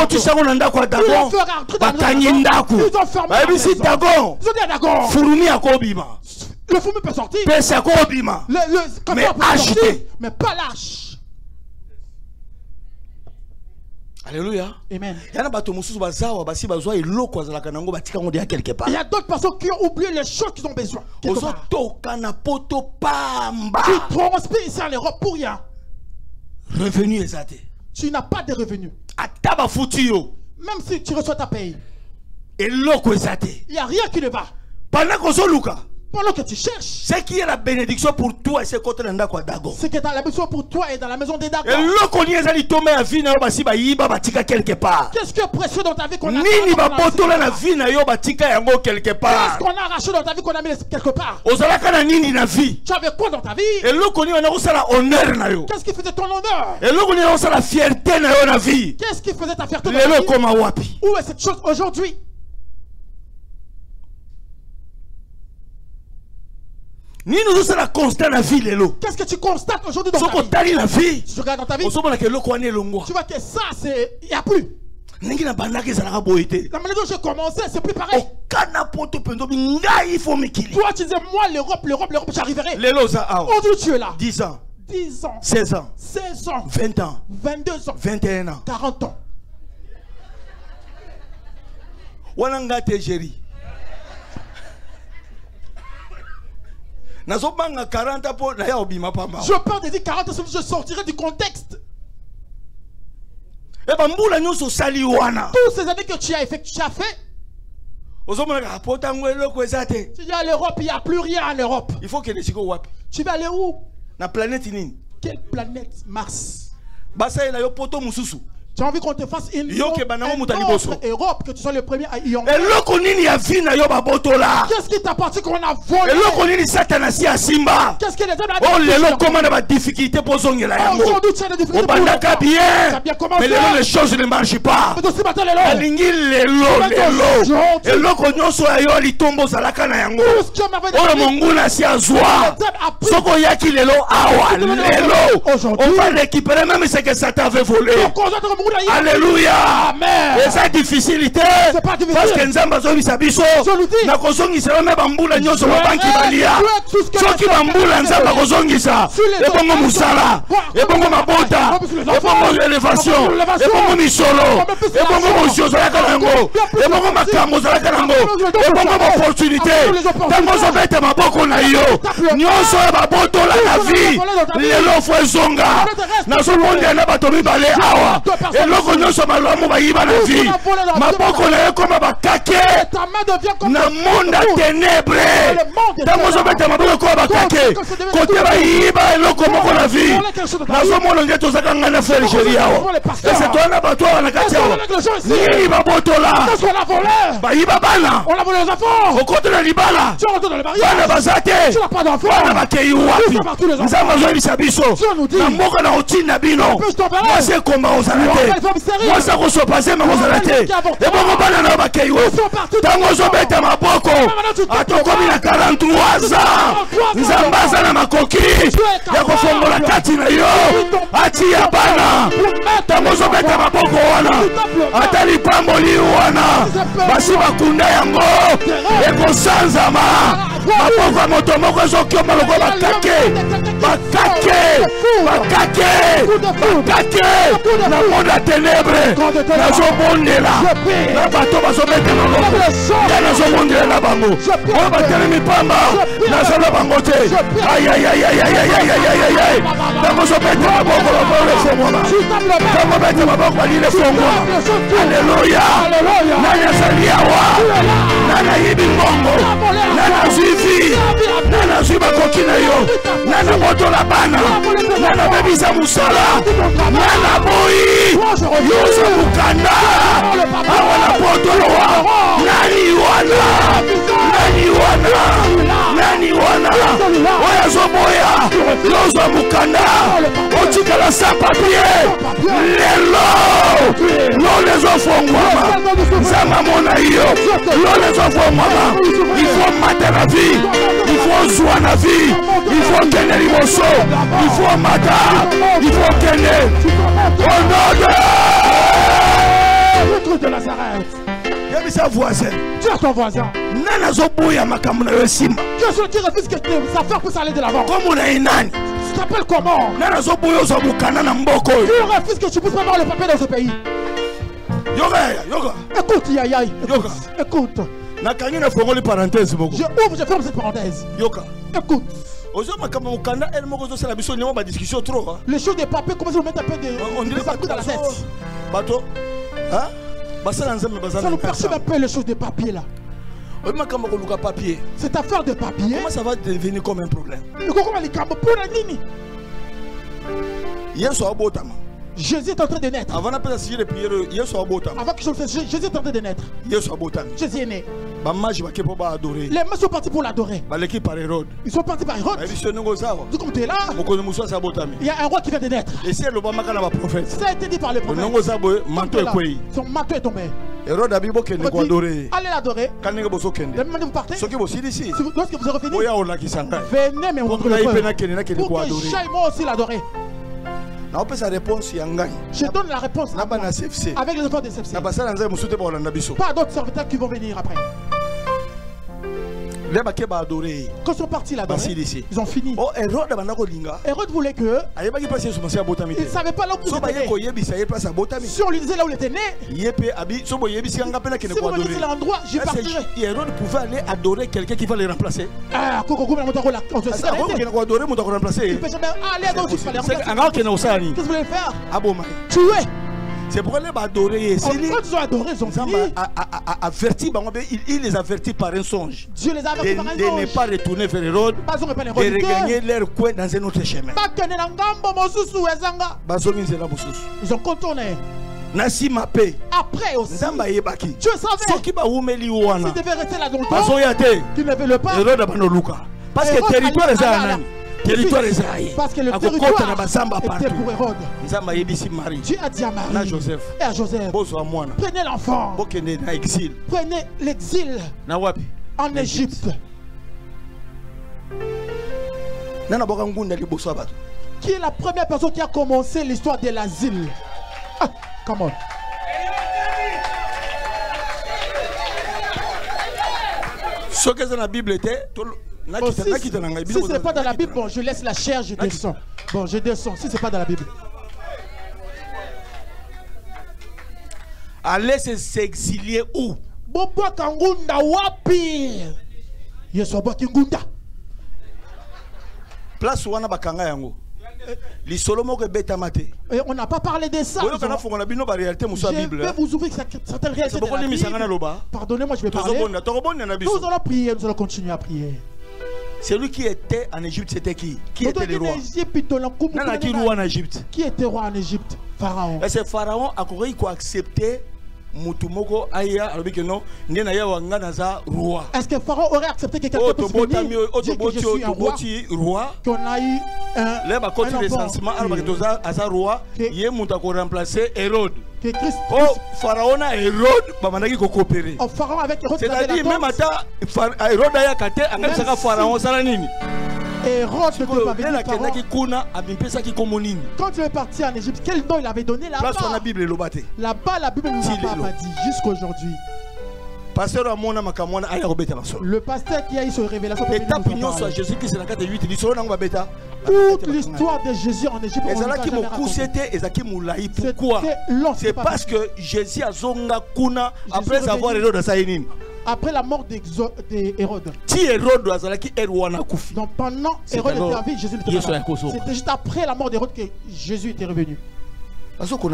[SPEAKER 1] Ils ont dit à Dagon, le fourmi peut sortir. Mais pas l'arche.
[SPEAKER 4] Alléluia.
[SPEAKER 1] Amen.
[SPEAKER 4] Il y a d'autres
[SPEAKER 1] personnes qui ont oublié les choses qu'ils ont besoin. Qui transpirent ici en Europe pour rien.
[SPEAKER 4] Revenu exaté.
[SPEAKER 1] Tu n'as pas de revenus. Même si tu reçois ta paye. Il n'y a rien qui ne va. Pendant que tu cherches,
[SPEAKER 4] ce qui est la bénédiction pour toi et ce côté de Dagon.
[SPEAKER 1] Ce qui est dans la bénédiction pour toi et dans la maison de Dagon. Qu'est-ce qui est précieux dans ta vie qu'on a Qu'est-ce qu'on a arraché dans ta vie qu'on a mis quelque part? Tu avais quoi dans ta vie? Qu'est-ce qui faisait ton honneur? Qu'est-ce qui faisait ta fierté dans ta vie? Où est cette chose aujourd'hui? Qu'est-ce que tu constates aujourd'hui dans ta vie? Si tu regardes dans ta vie, tu vois que ça, il n'y a plus. La manière dont j'ai commencé, c'est plus pareil. Toi, tu disais, moi, l'Europe, j'arriverai. Aujourd'hui, tu es là.
[SPEAKER 4] 10 ans.
[SPEAKER 1] 10 ans.
[SPEAKER 4] 16 ans.
[SPEAKER 1] 16 ans.
[SPEAKER 4] 20 ans.
[SPEAKER 1] 22 ans.
[SPEAKER 4] 21 ans.
[SPEAKER 1] 40 ans.
[SPEAKER 4] Je
[SPEAKER 1] peur de dire 40 ans, je sortirai du contexte.
[SPEAKER 4] Toutes ces
[SPEAKER 1] années que tu as fait, tu dis à l'Europe, il n'y a plus rien en Europe.
[SPEAKER 4] Il faut que
[SPEAKER 1] tu vas aller où?
[SPEAKER 4] La planète.
[SPEAKER 1] Quelle planète? Mars.
[SPEAKER 4] Tu
[SPEAKER 1] as envie qu'on te fasse une autre Europe, que tu sois le premier à y entrer. Qu'est-ce qui t'appartient qu'on a volé? Qu'est-ce que les hommes ont
[SPEAKER 4] des difficultés pour
[SPEAKER 1] aujourd'hui, tu as des difficultés pour bien commencé.
[SPEAKER 4] Mais les choses ne marchent pas.
[SPEAKER 1] Mais aussi maintenant,
[SPEAKER 4] on va récupérer même ce que Satan avait volé. Alléluia.
[SPEAKER 1] Amen.
[SPEAKER 4] Et sa difficulté, parce que Nzamba zobi sabiso, na kozongisa même bambula nyoso banki balia. Soki bambula Nzamba kozongisa, et bongo musala, et bongo mabota, et bongo élévation, et bongo misolo, et bongo mosio zalaka nango, et bongo makambo zalaka nango, et bongo opportunité. Tango zobeta maboko na yo, nyoso baboto la vie, lelo fo zonga. Na so monde na bato mibale awa. eloko nyonso malamu bayiba na vie maboko na ye koma bakake na monde ya ténèbre ntango ozobeta maboko ekoma bakake kote bayiba eloko moko na vie nazomona nde tozaka ngai na frère géri awa ese toana bato awa na kati awa nini babotola bayiba bana okota na libala bana baza te bana bakei wapi nzambe azoyebisa biso na mboka na otinda bino mwasi ekomba kozala te mwasi akosopa zema kozala te ebongo bana na yo bakei wapi ntango ozobeta maboko atokomi na 43 ans nzambe aza na makoki ya kofongola kati na yo atia bana ntango ozobeta maboko wana ata lipamboli wana basi bakunda yango ekosanzama maboko ya moto moko ezokioma loko bakake na monde ya ténèbre nazobondela na bato bazobeta maboko ya nazobondela na bango oyo batelemi pamba nazala bango te ntango ozobeta maboko babole fongwama ntango beta maboko balile fongwama alleluya nani azali awa nani ayibi mbongo nani azwi vi nani azwi bakoki na yo nani abotola bana nani abebisa mosala nani aboyi yoza mokanda awa na potolowa nani wana oyo azoboya yozwa mokanda otikala sa papier lelo lolo ezofongwama nzamba mona yo lolo ezofongwama ifo mata na vie ifo zwa na vie ifo kende liboso ifo mata ifo kende
[SPEAKER 1] de Nazareth.
[SPEAKER 4] Yebisa voisin.
[SPEAKER 1] Tu as ton voisin.
[SPEAKER 4] Nana zoboya makambo na yo simba.
[SPEAKER 1] Tu as qui refuse que ça faire pour aller de l'avant.
[SPEAKER 4] Comme on a inani.
[SPEAKER 1] Tu t'appelles comment?
[SPEAKER 4] Nana zoboya zo bukana na mboko.
[SPEAKER 1] Tu refuses que tu puisses pas avoir le papier dans ce pays.
[SPEAKER 4] Yoga.
[SPEAKER 1] Écoute, Yaya. Écoute.
[SPEAKER 4] Nakangi na fongoli parenthèse boko.
[SPEAKER 1] Je ferme cette parenthèse.
[SPEAKER 4] Yoka.
[SPEAKER 1] Écoute. Les choses des papiers commencent à mettre un peu de papier dans la tête.
[SPEAKER 4] Bateau. Hein?
[SPEAKER 1] Ça nous perturbe un peu les choses des papiers là. Cette affaire de papier.
[SPEAKER 4] Comment ça va devenir comme un problème?
[SPEAKER 1] Jésus est en train de naître.
[SPEAKER 4] Avant
[SPEAKER 1] que je le fasse, Jésus est en train de naître. Jésus est né. Les mains sont partis pour l'adorer. Ils sont partis par Hérode. Du coup, tu es là. Il y a un roi qui vient de naître. Ça a été dit par le prophète. Son manteau est tombé. Allez l'adorer. De même manière vous partez. Lorsque vous aurez fini, venez me montrer le preuve. Pour que j'aille moi aussi l'adorer. Je donne la réponse avec les enfants de CFC. Pas d'autres serviteurs qui vont venir après. Quand ils sont partis là-bas, ils ont fini. Hérode voulait que... Il ne savait pas là où il était né. Si on lui disait là où il était né, si vous me dites l'endroit, j'y partirai.
[SPEAKER 4] Hérode pouvait aller adorer quelqu'un qui va le remplacer.
[SPEAKER 1] Il peut jamais aller à gauche, il fallait remplacer. Qu'est-ce que vous voulez faire? Tuer.
[SPEAKER 4] C'est pourquoi les adorés,
[SPEAKER 1] quand ils ont adoré, ils ont
[SPEAKER 4] il les avertit par un songe.
[SPEAKER 1] Dieu les a avertis par un songe.
[SPEAKER 4] De ne pas retourner vers Hérode et regagner leur coin dans un autre chemin.
[SPEAKER 1] Ils ont contourné. Après aussi, Dieu savait qu'il devait rester là longtemps, qu'il ne veut pas.
[SPEAKER 4] Parce que le territoire est à
[SPEAKER 1] parce que le territoire était pour Hérode. Dieu a dit à Marie et à Joseph, prenez l'enfant, prenez l'exil en Égypte. Qui est la première personne qui a commencé l'histoire de l'asile? Come on.
[SPEAKER 4] Ce que dans la Bible était.
[SPEAKER 1] Bon, si ce n'est pas dans la Bible, bon, je laisse la chair, je descends. Bon, je descends. Si ce n'est pas dans la Bible.
[SPEAKER 4] Allez s'exilier où?
[SPEAKER 1] Bobo Kangunda wapi? Yeso Bakingunda.
[SPEAKER 4] Place où on a bakanga yango.
[SPEAKER 1] Et on n'a pas parlé de ça. Je vais vous ouvrir certaines réalités de la Bible. Pardonnez-moi, je vais parler. Nous allons prier, nous allons continuer à prier.
[SPEAKER 4] Celui qui était en Égypte, c'était qui? Qui était le roi?
[SPEAKER 1] Qui était roi en Égypte? Pharaon.
[SPEAKER 4] Et c'est Pharaon a accepté.
[SPEAKER 1] Est-ce que Pharaon aurait accepté que quelqu'un puisse venir dire que je suis un roi, qu'on a eu un enfant que Christ
[SPEAKER 4] Pharaon a Hérode
[SPEAKER 1] Pharaon avec Hérode,
[SPEAKER 4] c'est-à-dire même Hérode a yakate angalisaka Pharaon sala nini.
[SPEAKER 1] Hérode ne peut pas venir quand il est parti en Égypte, quel nom il avait donné là-bas? Là-bas, la Bible ne nous a pas dit jusqu'à aujourd'hui. Le pasteur qui a eu ce révélation toute l'histoire de Jésus en Égypte,
[SPEAKER 4] c'est parce que Jésus a zonga kuna après avoir
[SPEAKER 1] après la mort d'Hérode. Donc pendant Hérode était en vie, Jésus n'était pas là. C'était juste après la mort d'Hérode que Jésus était revenu. Pourquoi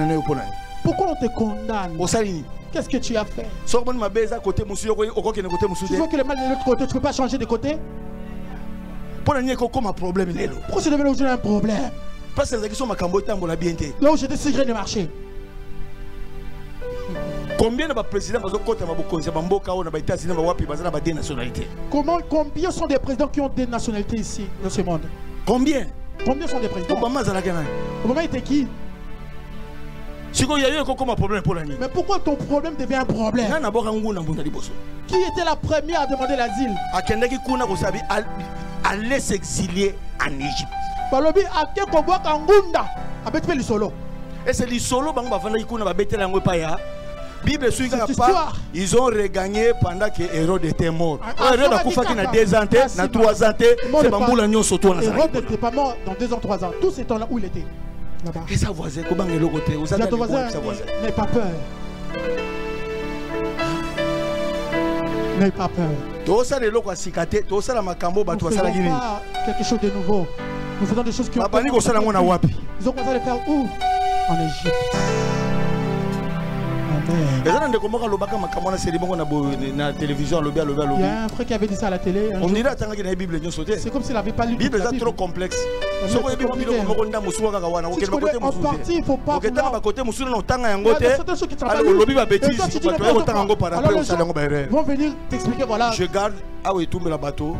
[SPEAKER 1] on te condamne? Qu'est-ce que tu as fait? Tu veux que le mal de l'autre côté, tu ne peux pas changer de côté? Pourquoi c'est devenu aujourd'hui un problème? Là où j'étais si de marcher.
[SPEAKER 4] Combien de présidents
[SPEAKER 1] combien sont des présidents qui ont des nationalités ici dans ce monde?
[SPEAKER 4] Combien
[SPEAKER 1] sont des présidents? Obama était qui? Mais pourquoi ton problème devient un problème? Qui était la première à demander l'asile?
[SPEAKER 4] Aller s'exiler en Égypte. Et c'est l'isolo Bible suit ils ont regagné pendant que Hérode était mort. Hérode a fait na 2 ans, na 3 ans, c'est bamboula nyoso to na.
[SPEAKER 1] Hérode n'était pas mort dans 2 ans, 3 ans. Tous ces temps là où il était. Là-bas.
[SPEAKER 4] Et sa voisin, comment est le côté? Vous avez
[SPEAKER 1] n'aie pas peur. N'aie pas peur.
[SPEAKER 4] Tout ça, les locaux à cicater, tout ça, la macambo,
[SPEAKER 1] nous faisons pas quelque chose de nouveau. Nous faisons des choses qui ont
[SPEAKER 4] commencé. Ils ont
[SPEAKER 1] commencé à le faire où? En Égypte. Il y a un frère qui avait dit ça à la télé.
[SPEAKER 4] On dirait
[SPEAKER 1] c'est comme s'il n'avait pas lu.
[SPEAKER 4] La Bible est trop complexe.
[SPEAKER 1] En partie, il faut pas. Vont venir t'expliquer, voilà.
[SPEAKER 4] Je garde. Ah oui, tout le bateau.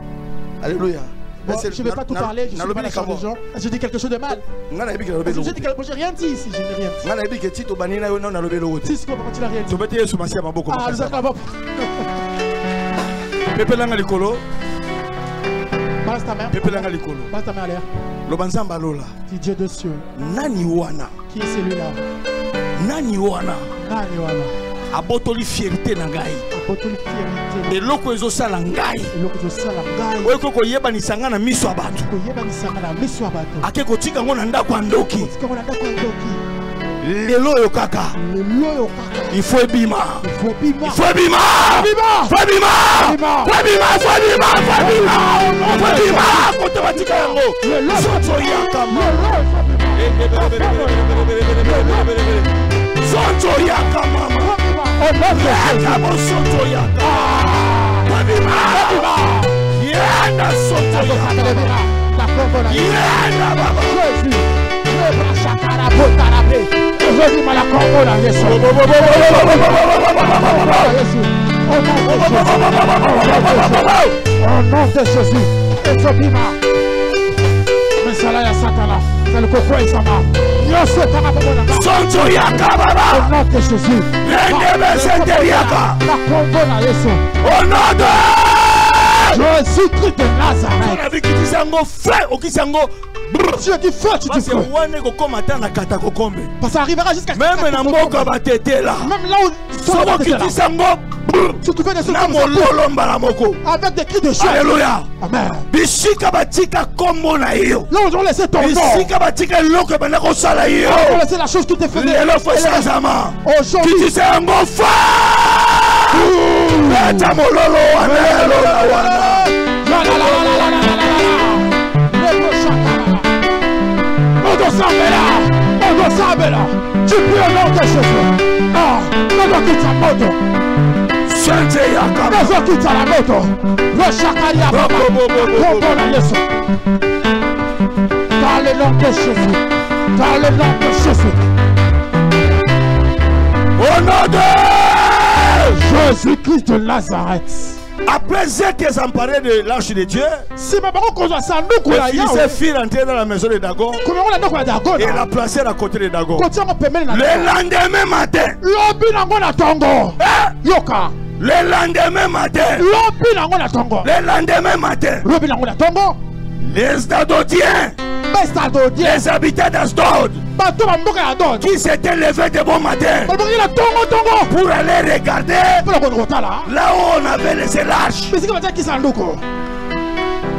[SPEAKER 4] Alléluia.
[SPEAKER 1] Bon, je ne vais pas tout parler, je suis pas d'accord des gens. J'ai dit quelque chose de mal. Je n'ai rien dit ici, je n'ai rien dit. Si, c'est comment tu n'as rien dit. Ah, nous allons
[SPEAKER 4] Pepe langa likolo.
[SPEAKER 1] Balance ta main.
[SPEAKER 4] Pepe langa likolo.
[SPEAKER 1] Balance ta main à l'air.
[SPEAKER 4] Lobanzamba lola.
[SPEAKER 1] Dieu de cieux.
[SPEAKER 4] Nani wana.
[SPEAKER 1] Qui est celui-là?
[SPEAKER 4] Nani wana.
[SPEAKER 1] Nani wana.
[SPEAKER 4] Abotoli fierté na ngai.
[SPEAKER 1] Abotoli fierté.
[SPEAKER 4] Eloko ezosala ngai.
[SPEAKER 1] Eloko ezosala ngai.
[SPEAKER 4] Oyo koyebanisanga na miso ya bato.
[SPEAKER 1] Koyebanisanga na miso ya bato.
[SPEAKER 4] Ake kotika ngo na ndako ya ndoki.
[SPEAKER 1] Kotika ngo na ndako ya ndoki.
[SPEAKER 4] Lelo oyo kaka.
[SPEAKER 1] Lelo oyo kaka.
[SPEAKER 4] Il faut ebima.
[SPEAKER 1] Il faut ebima.
[SPEAKER 4] Il faut ebima. Faut ebima. Faut ebima. Faut ebima. Faut ebima. Faut ebima. Kote batika yango.
[SPEAKER 1] Lelo
[SPEAKER 4] soto yakama. Soto yakama. Yakama soto yakama. Ebima. Yenda soto yakama. Yenda baba.
[SPEAKER 1] Aujourd'hui, ma la combo là, Jésus. Au nom de Jésus. Ezobima. Mais ça là, il y a Satana. C'est le coco et Sama. Nyoso Tarabona.
[SPEAKER 4] Sonto Yaka Baba.
[SPEAKER 1] Au nom de Jésus.
[SPEAKER 4] L'ennemi c'est Yaka.
[SPEAKER 1] La combo là, Jésus.
[SPEAKER 4] Au nom de
[SPEAKER 1] Jésus-Christ de Nazareth.
[SPEAKER 4] On a vu qu'il disait un mot frère, ou qui disait un mot.
[SPEAKER 1] Tu as dit feu, tu dis feu. Parce que ça arrivera jusqu'à
[SPEAKER 4] même dans Mboka batete là.
[SPEAKER 1] Même là où tu te fais des choses comme ça. Avec des cris de joie.
[SPEAKER 4] Alléluia.
[SPEAKER 1] Amen.
[SPEAKER 4] Bishika batika kombo na yo.
[SPEAKER 1] Là où on laisse ton nom.
[SPEAKER 4] Bishika batika loko bana ko sala yo.
[SPEAKER 1] On laisse la chose qui te faisait.
[SPEAKER 4] Lelo fo sazama.
[SPEAKER 1] Aujourd'hui.
[SPEAKER 4] Tu disais un mot fa. Beta mololo wana wana.
[SPEAKER 1] Tu pries au nom de Jésus. Ah, non, quitte ta moto. Non, quitte la moto. Le chakaria, dans le nom de Jésus. Dans le nom de Jésus. Au nom de Jésus-Christ de Nazareth.
[SPEAKER 4] Après être emparé de l'arche de Dieu, il s'est fait rentrer dans la maison de Dagon et l'a placé à côté de Dagon. Le lendemain matin, les Asdodiens, les habitants d'Asdod, qui s'étaient levés de bon matin pour aller regarder là où on avait laissé l'arche.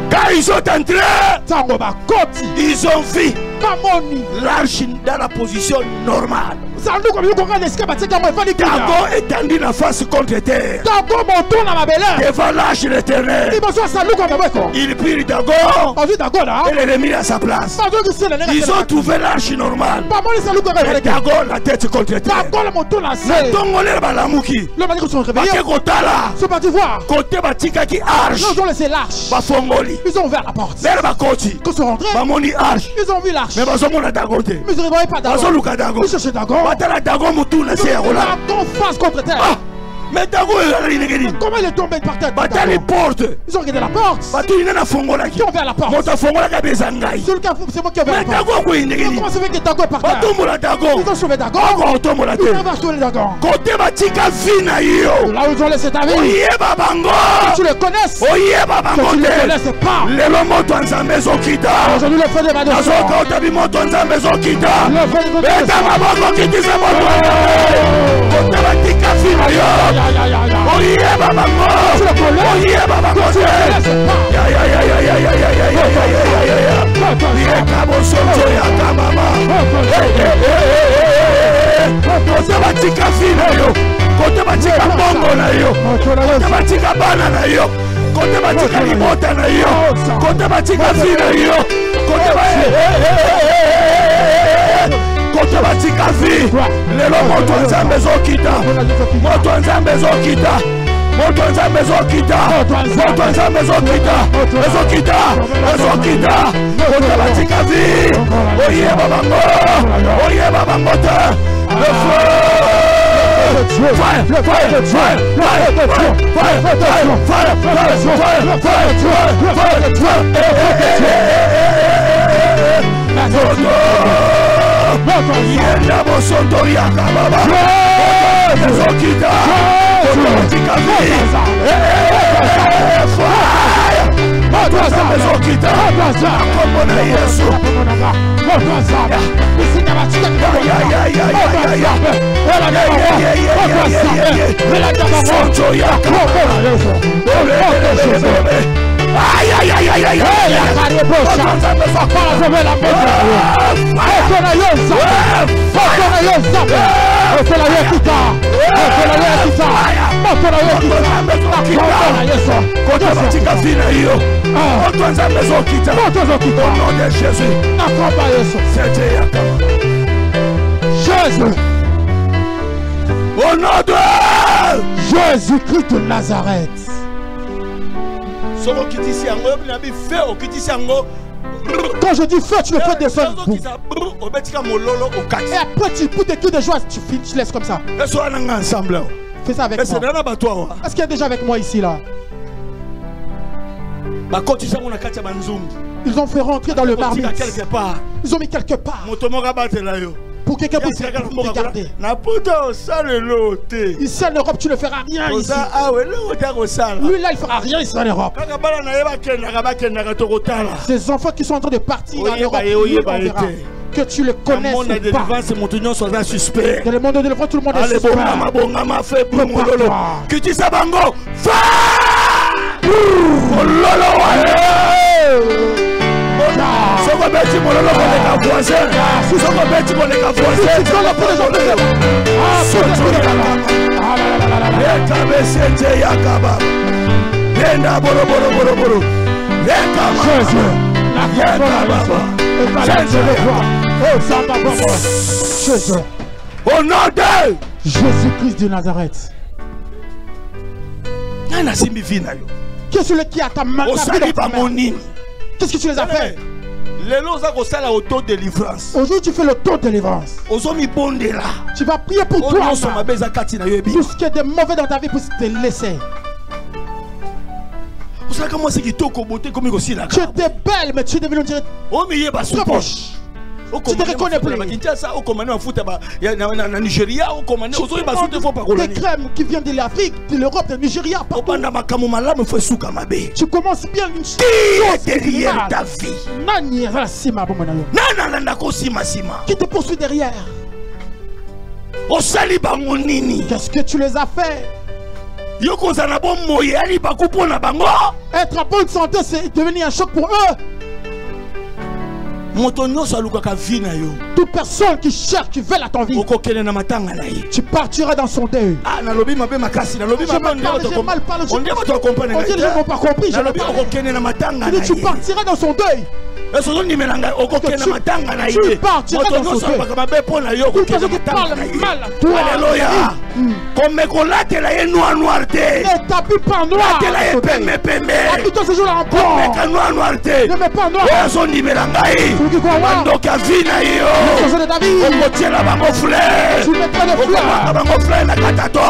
[SPEAKER 4] Quand ils sont entrés, ils ont vu l'arche dans la position normale. Dagon étendit la face contre terre devant l'arche de l'Éternel. Il prit Dagon et le remis à sa place. Ils ont trouvé l'arche normale. Et Dagon la tête contre terre.
[SPEAKER 1] Ils ont ouvert la porte. Quand ils sont rentrés, ils ont vu l'arche. Mais ils ne voyaient pas Dagon. Ils cherchaient Dagon. Dagon face contre terre.
[SPEAKER 4] Mais Dagon,
[SPEAKER 1] comment il est tombé par terre?
[SPEAKER 4] Les portes.
[SPEAKER 1] Ils ont regardé la porte. Ils ont ouvert la porte. C'est moi qui ai ouvert la porte. Comment ça fait que Dagon est par terre? Ils ont sauvé Dagon. Ils ont sauvé Dagon. Là où ils ont laissé ta vie, que tu le connaisses, que tu ne le connaisses pas. Aujourd'hui le feu de ma destruction. Au nom de Jésus-Christ de Nazareth. Quand je dis feu, tu le fais descendre. Et après tu poutes des cris de joie, tu laisses comme ça. Fais ça avec moi. Est-ce qu'il y a déjà avec moi ici là? Ils ont fait rentrer dans le marmite. Ils ont mis quelque part. Pour que quelqu'un puisse regarder. Ici en Europe, tu ne feras rien ici. Lui là, il ne fera rien ici en Europe. Ces enfants qui sont en train de partir en Europe, que tu le connaisses ou pas. Dans le monde de délivrance, tout le monde est suspect.
[SPEAKER 4] Que tu sais, Bango,
[SPEAKER 1] Jésus, Oh, ça va, Jésus.
[SPEAKER 4] Au nom de
[SPEAKER 1] Jésus-Christ de Nazareth. Qui est celui qui a ta main? Qu'est-ce que tu les as fait? Aujourd'hui tu fais le taux de délivrance. Tu vas prier pour toi. Tout ce qui est de mauvais dans ta vie pour te laisser. Tu étais belle mais tu es devenu très proche. Tu ne te reconnais plus. Des crèmes qui viennent de l'Afrique, de l'Europe, de Nigeria. Tu commences bien une chose derrière ta vie. Qui te poursuit derrière. Qu'est-ce que tu les as fait? Être en bonne santé, c'est devenir un choc pour eux. Toute personne qui cherche, qui veut ton vie, tu partiras dans son deuil. J'ai mal parlé. On dit que les gens n'ont pas compris. Tu partiras dans son deuil. Tu partiras dans son deuil. Toute personne qui parle mal à toi. Alléluia. Ne t'habille pas en noir. Habite ce jour-là en blanc. Ne mets pas en noir. Tu mettras des fleurs.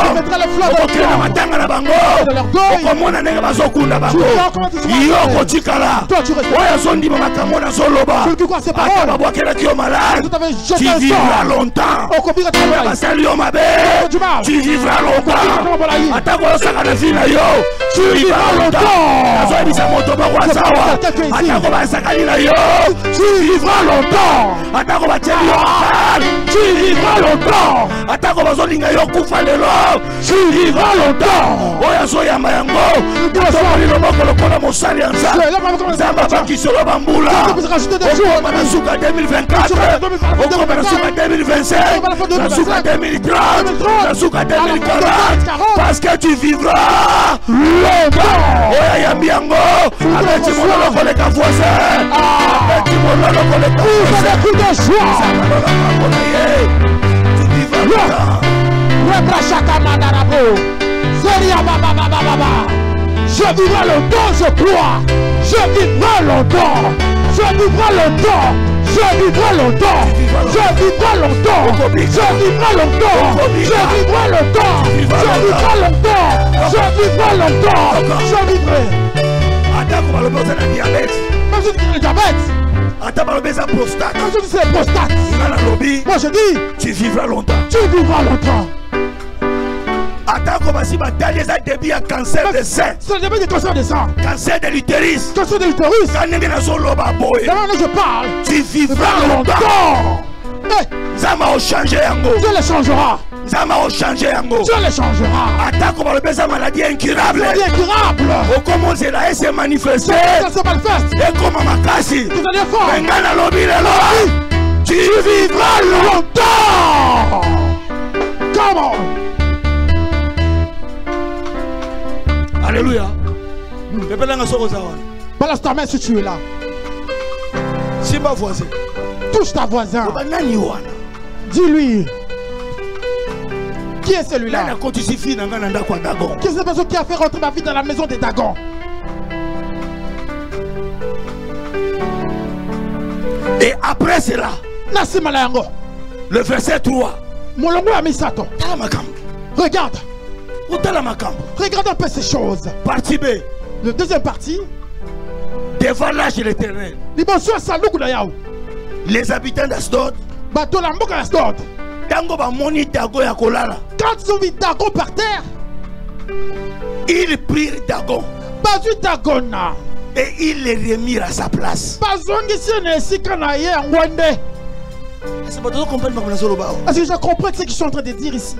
[SPEAKER 1] Tu mettras les fleurs de leur deuil. Toi tu restes. Celui qui croit ces paroles, tu vivras longtemps. Tu vivras longtemps. Tu vivras longtemps. Tu vivras longtemps. Tu vivras longtemps. Tu vivras longtemps. Rajouter des jours. 2024, 2025, 2030, 2040. Parce que tu vivras longtemps. Je vivrai longtemps, je crois. Je vivrai longtemps. Je vivrai longtemps. Je vivrai longtemps. Je vivrai longtemps. Je vivrai longtemps. Je vivrai longtemps. Je vivrai longtemps. Je vivrai longtemps. Je vivrai. Même si tu es diabète. Prostate. Même si tu es prostate. Moi je dis. Tu vivras longtemps. Tu vivras longtemps. Cancer de sein. C'est le début du cancer de sang. Cancer de l'utérus. Cancer de l'utérus. Je parle. Tu vivras longtemps. Zama au changer yango. Dieu les changera. Zama au changer yango. Dieu les changera. Attaque on va le maladie incurable. Maladie incurable. Au comment c'est là et se manifester. Ça se manifeste. Et comme makasi. Tu allez fort. Ngana lobi lelo. Tu vivras longtemps. Come on. Alléluia. Balance ta main si tu es là. Si ma voisin. Touche ta voisin. Dis-lui. Qui est celui-là? Qui est cette personne qui a fait rentrer ma vie dans la maison des Dagon? Et après cela, le verset 3. Regarde. Regarde un peu ces choses. Partie B. Le deuxième partie. Devant l'âge de l'Éternel. Les habitants d'Asdod. Quand ils ont vu Dagon par terre, ils prirent Dagon. Et ils les remirent à sa place. Est-ce que je comprends ce qu'ils sont en train de dire ici?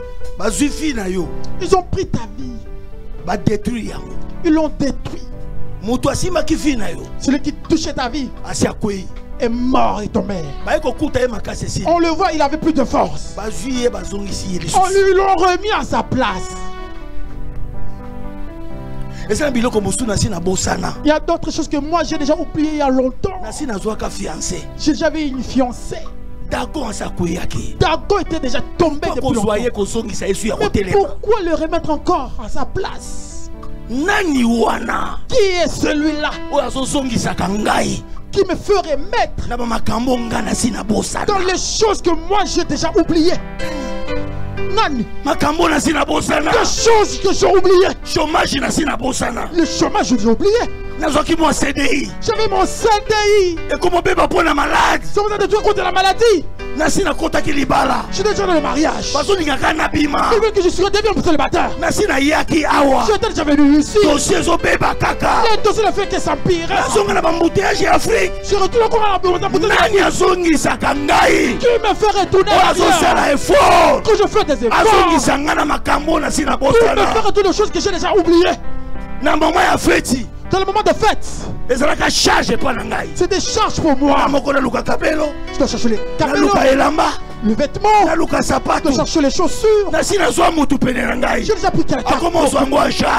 [SPEAKER 1] Ils ont pris ta vie. Ils l'ont détruit. Celui qui touchait ta vie est mort et tombé. On le voit, il avait plus de force. On lui l'a remis à sa place. Il y a d'autres choses que moi j'ai déjà oubliées il y a longtemps. J'avais une fiancée.
[SPEAKER 4] Dagon
[SPEAKER 1] était déjà tombé depuis longtemps. Mais pourquoi le remettre encore à sa place? Qui est celui-là qui me ferait mettre dans les choses que moi j'ai déjà oubliées? Nani? Des choses que j'ai oubliées. Le chômage, j'ai oublié. J'avais mon CDI.
[SPEAKER 4] Et comment bébé pour la malade?
[SPEAKER 1] Ça vous a détruit contre la maladie. Je suis déjà dans le mariage. Il veut que je sois devenu un célibataire. J'étais déjà venu ici. Les dossiers ne fait que s'empirer. Je retourne encore à la bouteille. Qui me fait retourner à l'effort? Que je fais des efforts. Qui me fait retourner aux choses que j'ai déjà oubliées. Dans le moment de fête, c'est des charges pour moi. Je dois chercher les capelos, le vêtement, je dois chercher les chaussures. J'ai déjà pris quelqu'un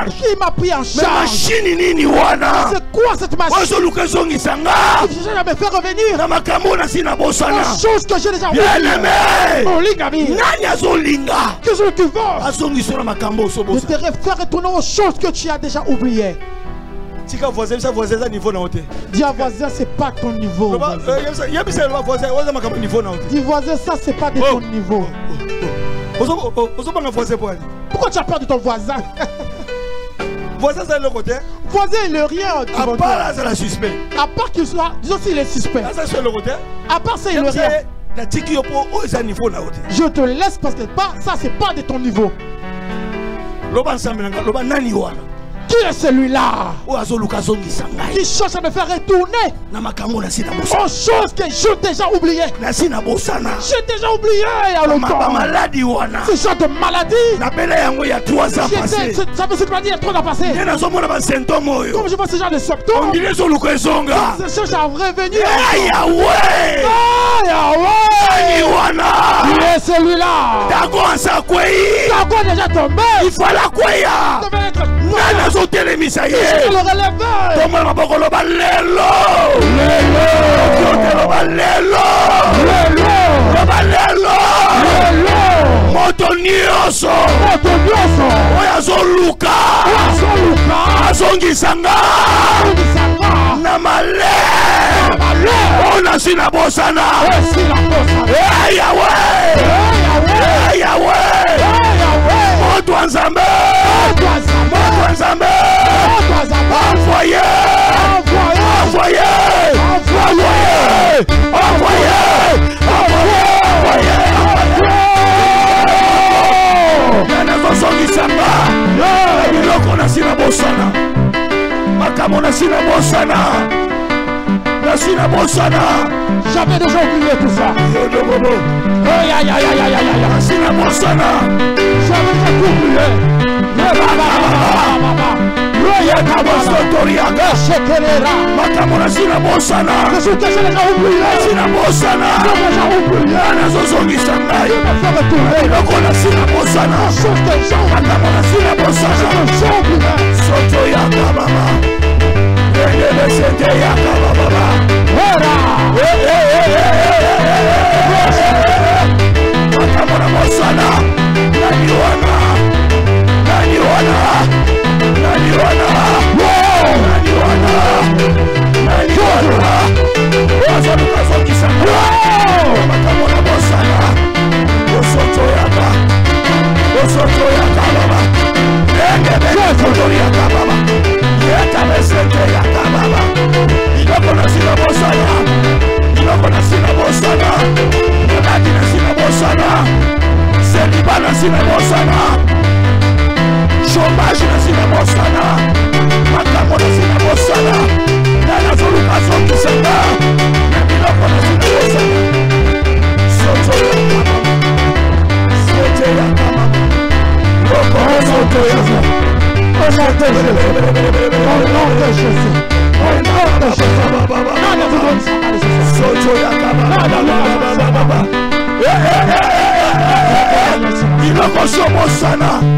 [SPEAKER 1] qui m'a pris en charge. C'est quoi cette machine? Je vais me faire revenir aux choses que j'ai déjà oubliées. Mon lingami, qu'est-ce que tu veux? Je te faire retourner aux choses que tu as déjà oubliées. Dis à voisin, c'est pas ton niveau. Dis voisin, ça c'est pas de ton niveau. Pourquoi tu as peur de ton voisin? Voisin, c'est le côté. Voisin, il est rien. À part c'est la suspect. À part qu'il soit, disons s'il est suspect. Ça c'est le côté. À part ça, il est rien. Je te laisse parce que ça c'est pas de ton niveau. Qui est celui-là qui cherche à me faire retourner aux choses que j'ai déjà oubliées? J'ai déjà oublié il y a longtemps. Ce genre de maladie. Ça veut dire il y a 3 ans passés. Comme je vois ce genre de symptômes, je cherche à revenir. Qui est celui-là? Dagon est déjà tombé. Il faut la croire. Je le j'avais déjà oublié tout ça. J'avais déjà tout oublié.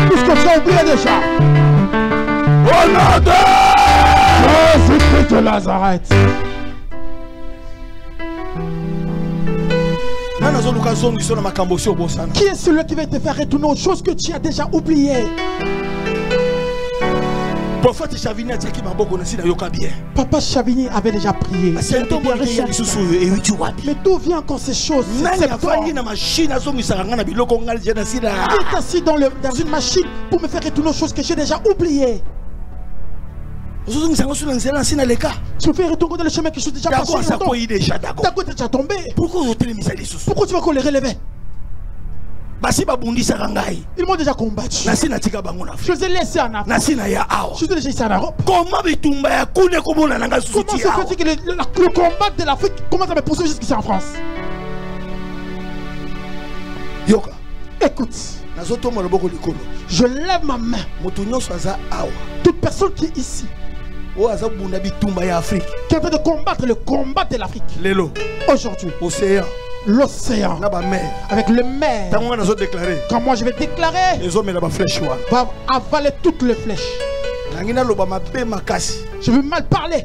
[SPEAKER 1] Puisque tu as oublié déjà. Au nom de Jésus-Christ de Nazareth. Qui est celui qui va te faire retourner aux choses que tu as déjà oubliées? Papa Chavini avait déjà prié. Mais d'où vient encore ces choses? Qui est assis dans une machine pour me faire retourner aux choses que j'ai déjà oubliées? Tu me fais retourner dans le chemin que je suis déjà passé. D'accord, déjà tombé. Pourquoi tu vas qu'on les relever? Ils m'ont déjà combattu. Je les ai laissés en Afrique. Je les ai laissés en Europe. Comment se fait-il que le combat de l'Afrique commence à me poursuivre jusqu'ici en France? Écoute, je lève ma main. Toute personne qui est ici, qui est en train de combattre le combat de l'Afrique aujourd'hui, l'océan, avec le mer, quand moi je vais déclarer, va avaler toutes les flèches. Je vais mal parler.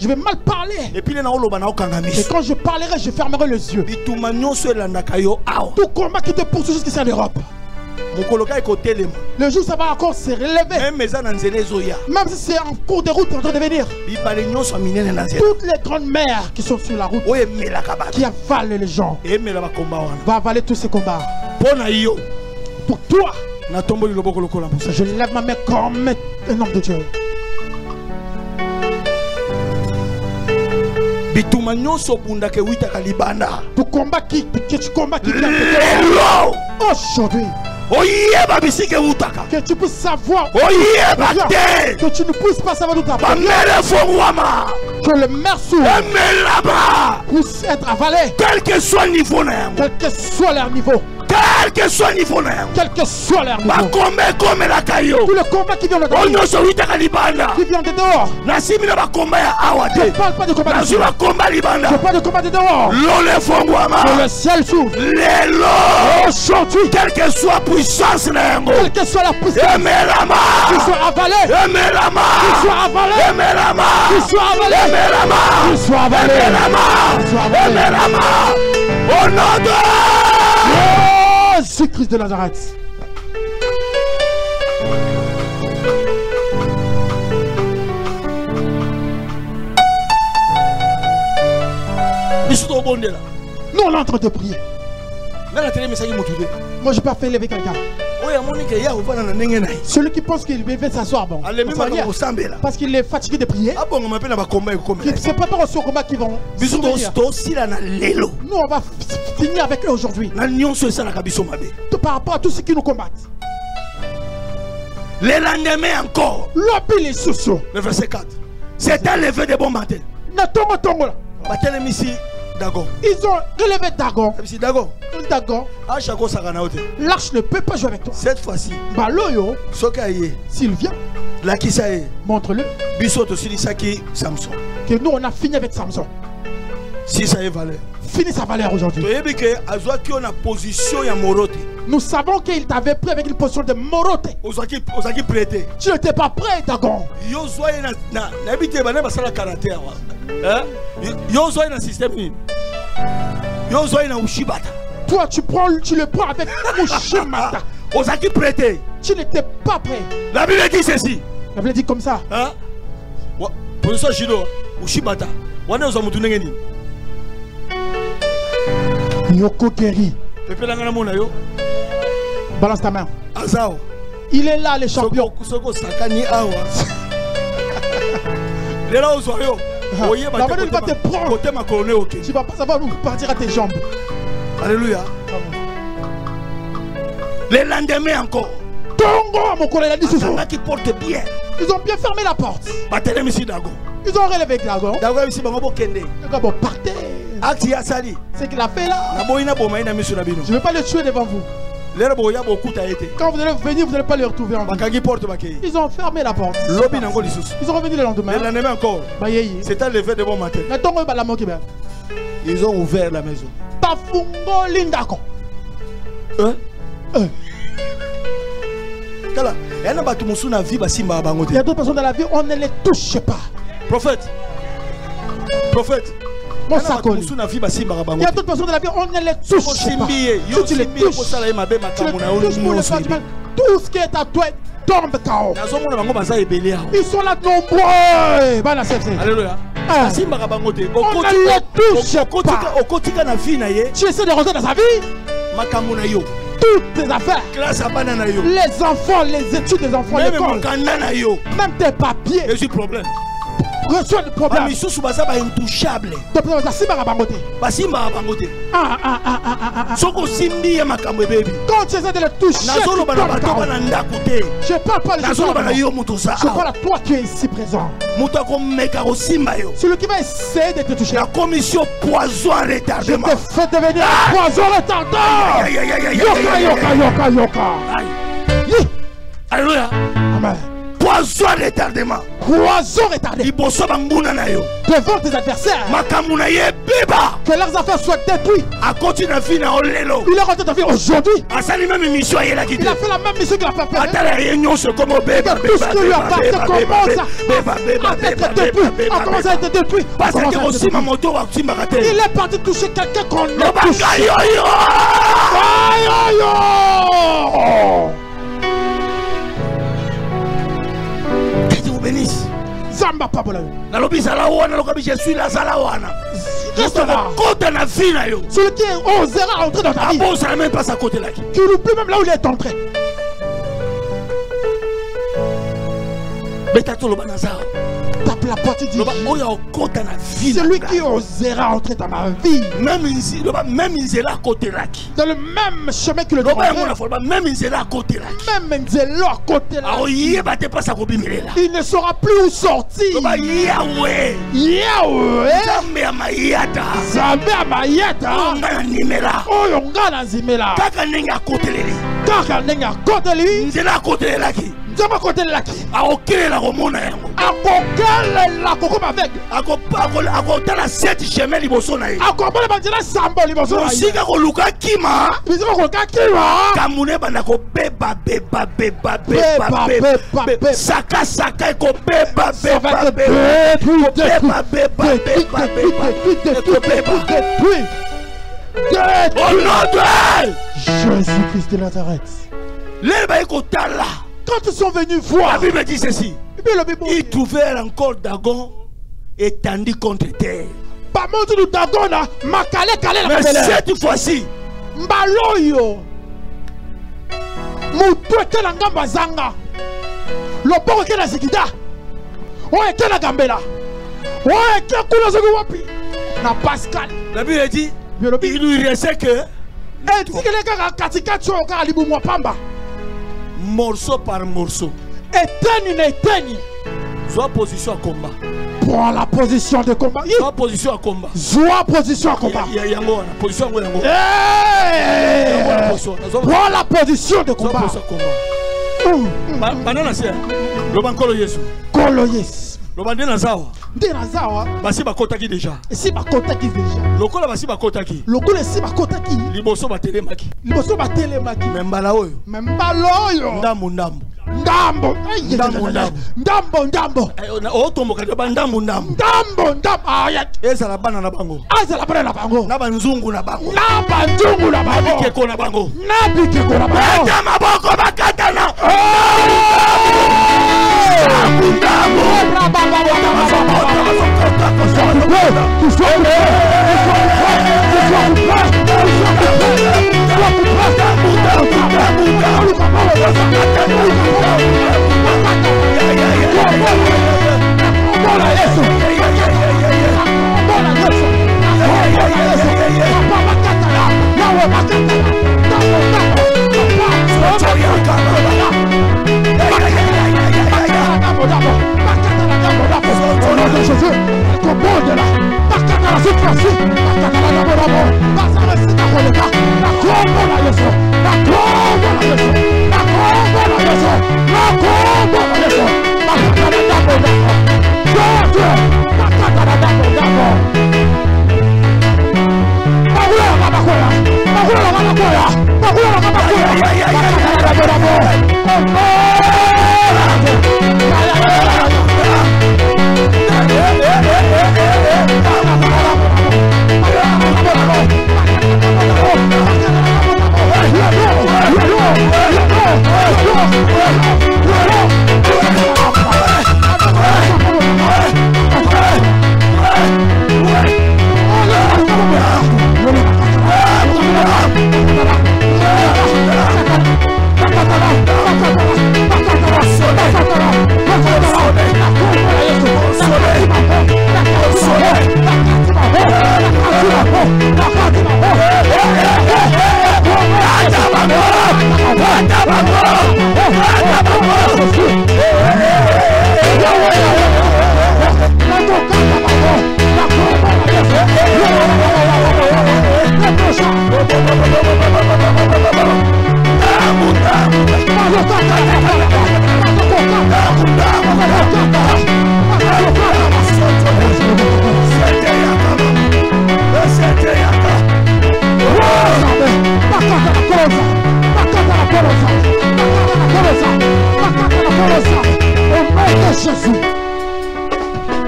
[SPEAKER 1] Je vais mal parler. Et quand je parlerai, je fermerai les yeux. Tout combat qui te poursuit jusqu'ici en Europe, le jour ça va encore se relever. Même si c'est en cours de route en train de venir. Toutes les grandes mers qui sont sur la route, qui avalent les gens, va avaler tous ces combats. Pour toi, je lève ma main comme un homme de Dieu. Pour combat que tu combats aujourd'hui, que tu puisses savoir, que tu ne puisses pas savoir d'où ta part, que le mer puisse être avalé, quel que soit leur niveau. Quel que soit leur niveau, tout le combat qui vient de dehors, je ne parle pas de combat de dehors, je parle de combat de dehors. Que le ciel s'ouvre aujourd'hui, quelle que soit la puissance, qu'il soit avalé, au nom de Jésus-Christ de Nazareth. Nous on est en train de prier. Moi je peux pas faire lever quelqu'un. Celui qui pense qu'il va s'asseoir, bon, parce qu'il est fatigué de prier, il se prépare aussi au combat qui vont survenir. Nous on va finir avec eux aujourd'hui par rapport à tous ceux qui nous combattent.
[SPEAKER 5] Le lendemain encore,
[SPEAKER 1] le
[SPEAKER 5] verset 4, c'est un lever de bon matin.
[SPEAKER 1] Ils ont relevé Dagon. L'arche ne peut pas jouer avec toi.
[SPEAKER 5] Cette fois-ci,
[SPEAKER 1] s'il vient, montre-le que nous on a fini avec Samson.
[SPEAKER 5] Si ça est valeur.
[SPEAKER 1] Fini sa valeur aujourd'hui. Nous savons qu'il t'avait pris avec une position de moroté. Tu n'étais pas prêt, Dagon. Toi tu le prends avec Ushimata. Tu n'étais pas prêt.
[SPEAKER 5] La Bible dit ceci.
[SPEAKER 1] La Bible dit comme ça. Yoko Keri. Balance ta main. Il est là, le champion. La main va te prendre. Tu ne vas pas savoir où partir à tes jambes.
[SPEAKER 5] Alléluia. Le lendemain encore. Qui porte bien.
[SPEAKER 1] Ils ont bien fermé la porte. Ils ont relevé Dagon. Dagon partez. C'est qu'il a fait là. Je ne vais pas le tuer devant vous. Quand vous allez venir, vous n'allez pas le retrouver en vie. Ils ont fermé la porte. Ils sont revenus le lendemain.
[SPEAKER 5] C'est un lever de bon matin. Ils ont ouvert la maison. Il y a d'autres
[SPEAKER 1] personnes dans la vie, on ne les touche pas.
[SPEAKER 5] Prophète.
[SPEAKER 1] mon sakoli. Il y a d'autres personnes de la vie, on ne les touche pas. Si tu les touches, tout ce qui est à toi tombe KO. Ils sont là nombreux. Alléluia. On ne les touche pas. Tu essaies de rentrer dans sa vie. Toutes tes affaires, les enfants, les études des enfants, l'école, même tes papiers, reçoit le problème. Intouchable. Quand tu essaies de le toucher, je parle pas de je parle à toi qui es ici présent. Celui qui va essayer de te toucher. La commission poison retardement. Je te fais devenir un poison retardant. Yoka, yoka, yoka, yoka. Alléluia. Amen. Poison retardement. Poison retardé. Devant tes adversaires. Que leurs affaires soient détruites. Il a continué ta vie aujourd'hui. Il a fait la même mission qu'il a fait peur. Tout ce qui lui appartient commence à être détruit. Il est parti toucher quelqu'un qu'on a touché. Bénisse. Zamba Pabola. Je suis là, Zalawana. Reste là. Celui qui osera entrer dans ta vie. Tu l'oublies même là où il est entré. Tape la porte du celui qui osera entrer dans ma vie. Même dans le même chemin que le même à côté là. Il ne saura plus où sortir. Yahweh. Zambé Amayata. Oyonga na zimela. Kaka nenga côté lui. Zamba côté là qui a auquel la romona yango akokele la kokoma avec akotala 7 chemin liboso na ye akobola banjela sambo liboso na ye osika koluka kima bizima koluka kima kamune bana ko beba saka ko beba au nom de Jésus-Christ de Nazareth. Quand ils sont venus voir, la Bible dit ceci. Ils trouvèrent encore Dagon étendu contre terre. Mais cette fois-ci, Mbaloyo Mutweke ngamba zanga Lopoko kena zikida Oye kena gambela Oye kena kuna zogu wapi Na Pascal. La Bible dit il lui restait que et dit que les gars katika choka libu mwapamba morceau par morceau. Éteigne. Soit position à combat. Pour la position de combat. Soit position à combat. Soit position à combat. Position à combat. Pour la position de combat. Banana c'est le bankolo Yesu. Kolo Yesu. Le bandena zawa. Ndena zawa. Basi bakotaki déjà. Si bakotaki déjà. Lokola basi bakotaki. Lokola si bakotaki. Liboso batelemaki. Membala oyo. Ndambo. Otomboka de ndambo. Aya. Eza la bana na bango. Na banzungu na bango. Bikeko na bango. Ata maboko bakatana.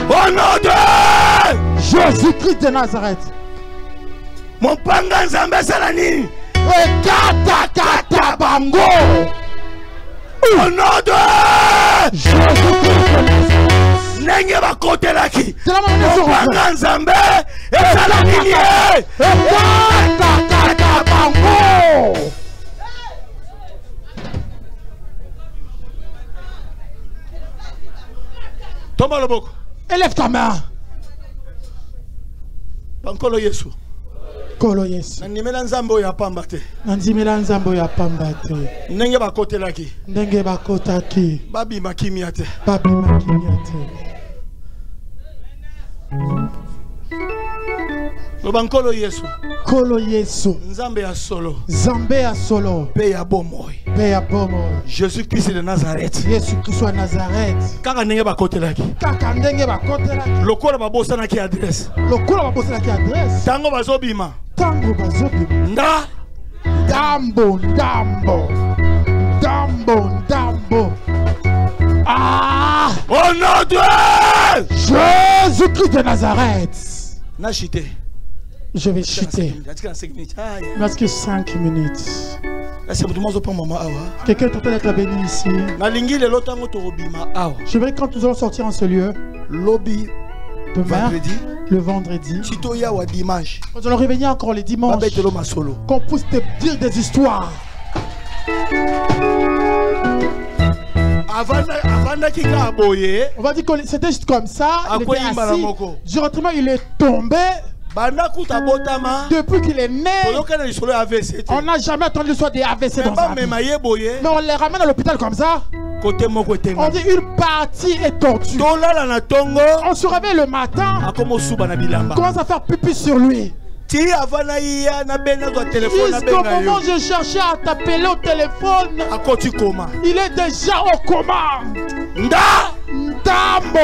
[SPEAKER 5] Au nom de
[SPEAKER 1] Jésus-Christ de Nazareth.
[SPEAKER 5] Mon panga nzambe salani.
[SPEAKER 1] Kata bango.
[SPEAKER 5] Au nom de
[SPEAKER 1] Jésus-Christ de Nazareth.
[SPEAKER 5] Nenge bakote laki.
[SPEAKER 1] Mon
[SPEAKER 5] panga nzambe salani.
[SPEAKER 1] Kata bango.
[SPEAKER 5] Tomba le boko.
[SPEAKER 1] Élève ta main.
[SPEAKER 5] Bankolo Yesu.
[SPEAKER 1] Kolo Yesu.
[SPEAKER 5] Nanimela nzambo ya pamba te.
[SPEAKER 1] Nanzimela nzambo ya pamba te.
[SPEAKER 5] Ndenge bakotelaki.
[SPEAKER 1] Ndenge bakotaki.
[SPEAKER 5] Babi makimia te.
[SPEAKER 1] Babi makimia te.
[SPEAKER 5] Lo bankolo Yesu.
[SPEAKER 1] Kolo Yesu.
[SPEAKER 5] Nzambe ya solo.
[SPEAKER 1] Zambe ya solo.
[SPEAKER 5] Pe ya bomoy.
[SPEAKER 1] Pe ya bomoy.
[SPEAKER 5] Jésus-Christ de Nazareth.
[SPEAKER 1] Yesu Christ wa Nazareth.
[SPEAKER 5] Kaka ndenge bakotelaki.
[SPEAKER 1] Kaka ndenge bakotelaki.
[SPEAKER 5] Lokola babosana ki adresse.
[SPEAKER 1] Lokola babosana ki adresse.
[SPEAKER 5] Tango bazobima.
[SPEAKER 1] Tango bazobima.
[SPEAKER 5] Nda.
[SPEAKER 1] Dambo. Ah!
[SPEAKER 5] Au nom de
[SPEAKER 1] Jésus-Christ de Nazareth.
[SPEAKER 5] Na chité.
[SPEAKER 1] Je vais chuter. Parce que 5 minutes. Quelqu'un est en train d'être béni ici. Je veux quand nous allons sortir en ce lieu. Demain, le vendredi. Nous allons revenir encore les dimanches. Qu'on puisse te dire des histoires. On va dire que c'était juste comme ça. Il était assis. Directement, il est tombé. Depuis qu'il est né, on n'a jamais entendu l'histoire des AVC dans sa vie. Mais on les ramène à l'hôpital comme ça. On dit une partie est tordue. On se réveille le matin. On commence à faire pipi sur lui. Jusqu'au moment où je cherchais à t'appeler au téléphone, il est déjà au coma. Ndambo.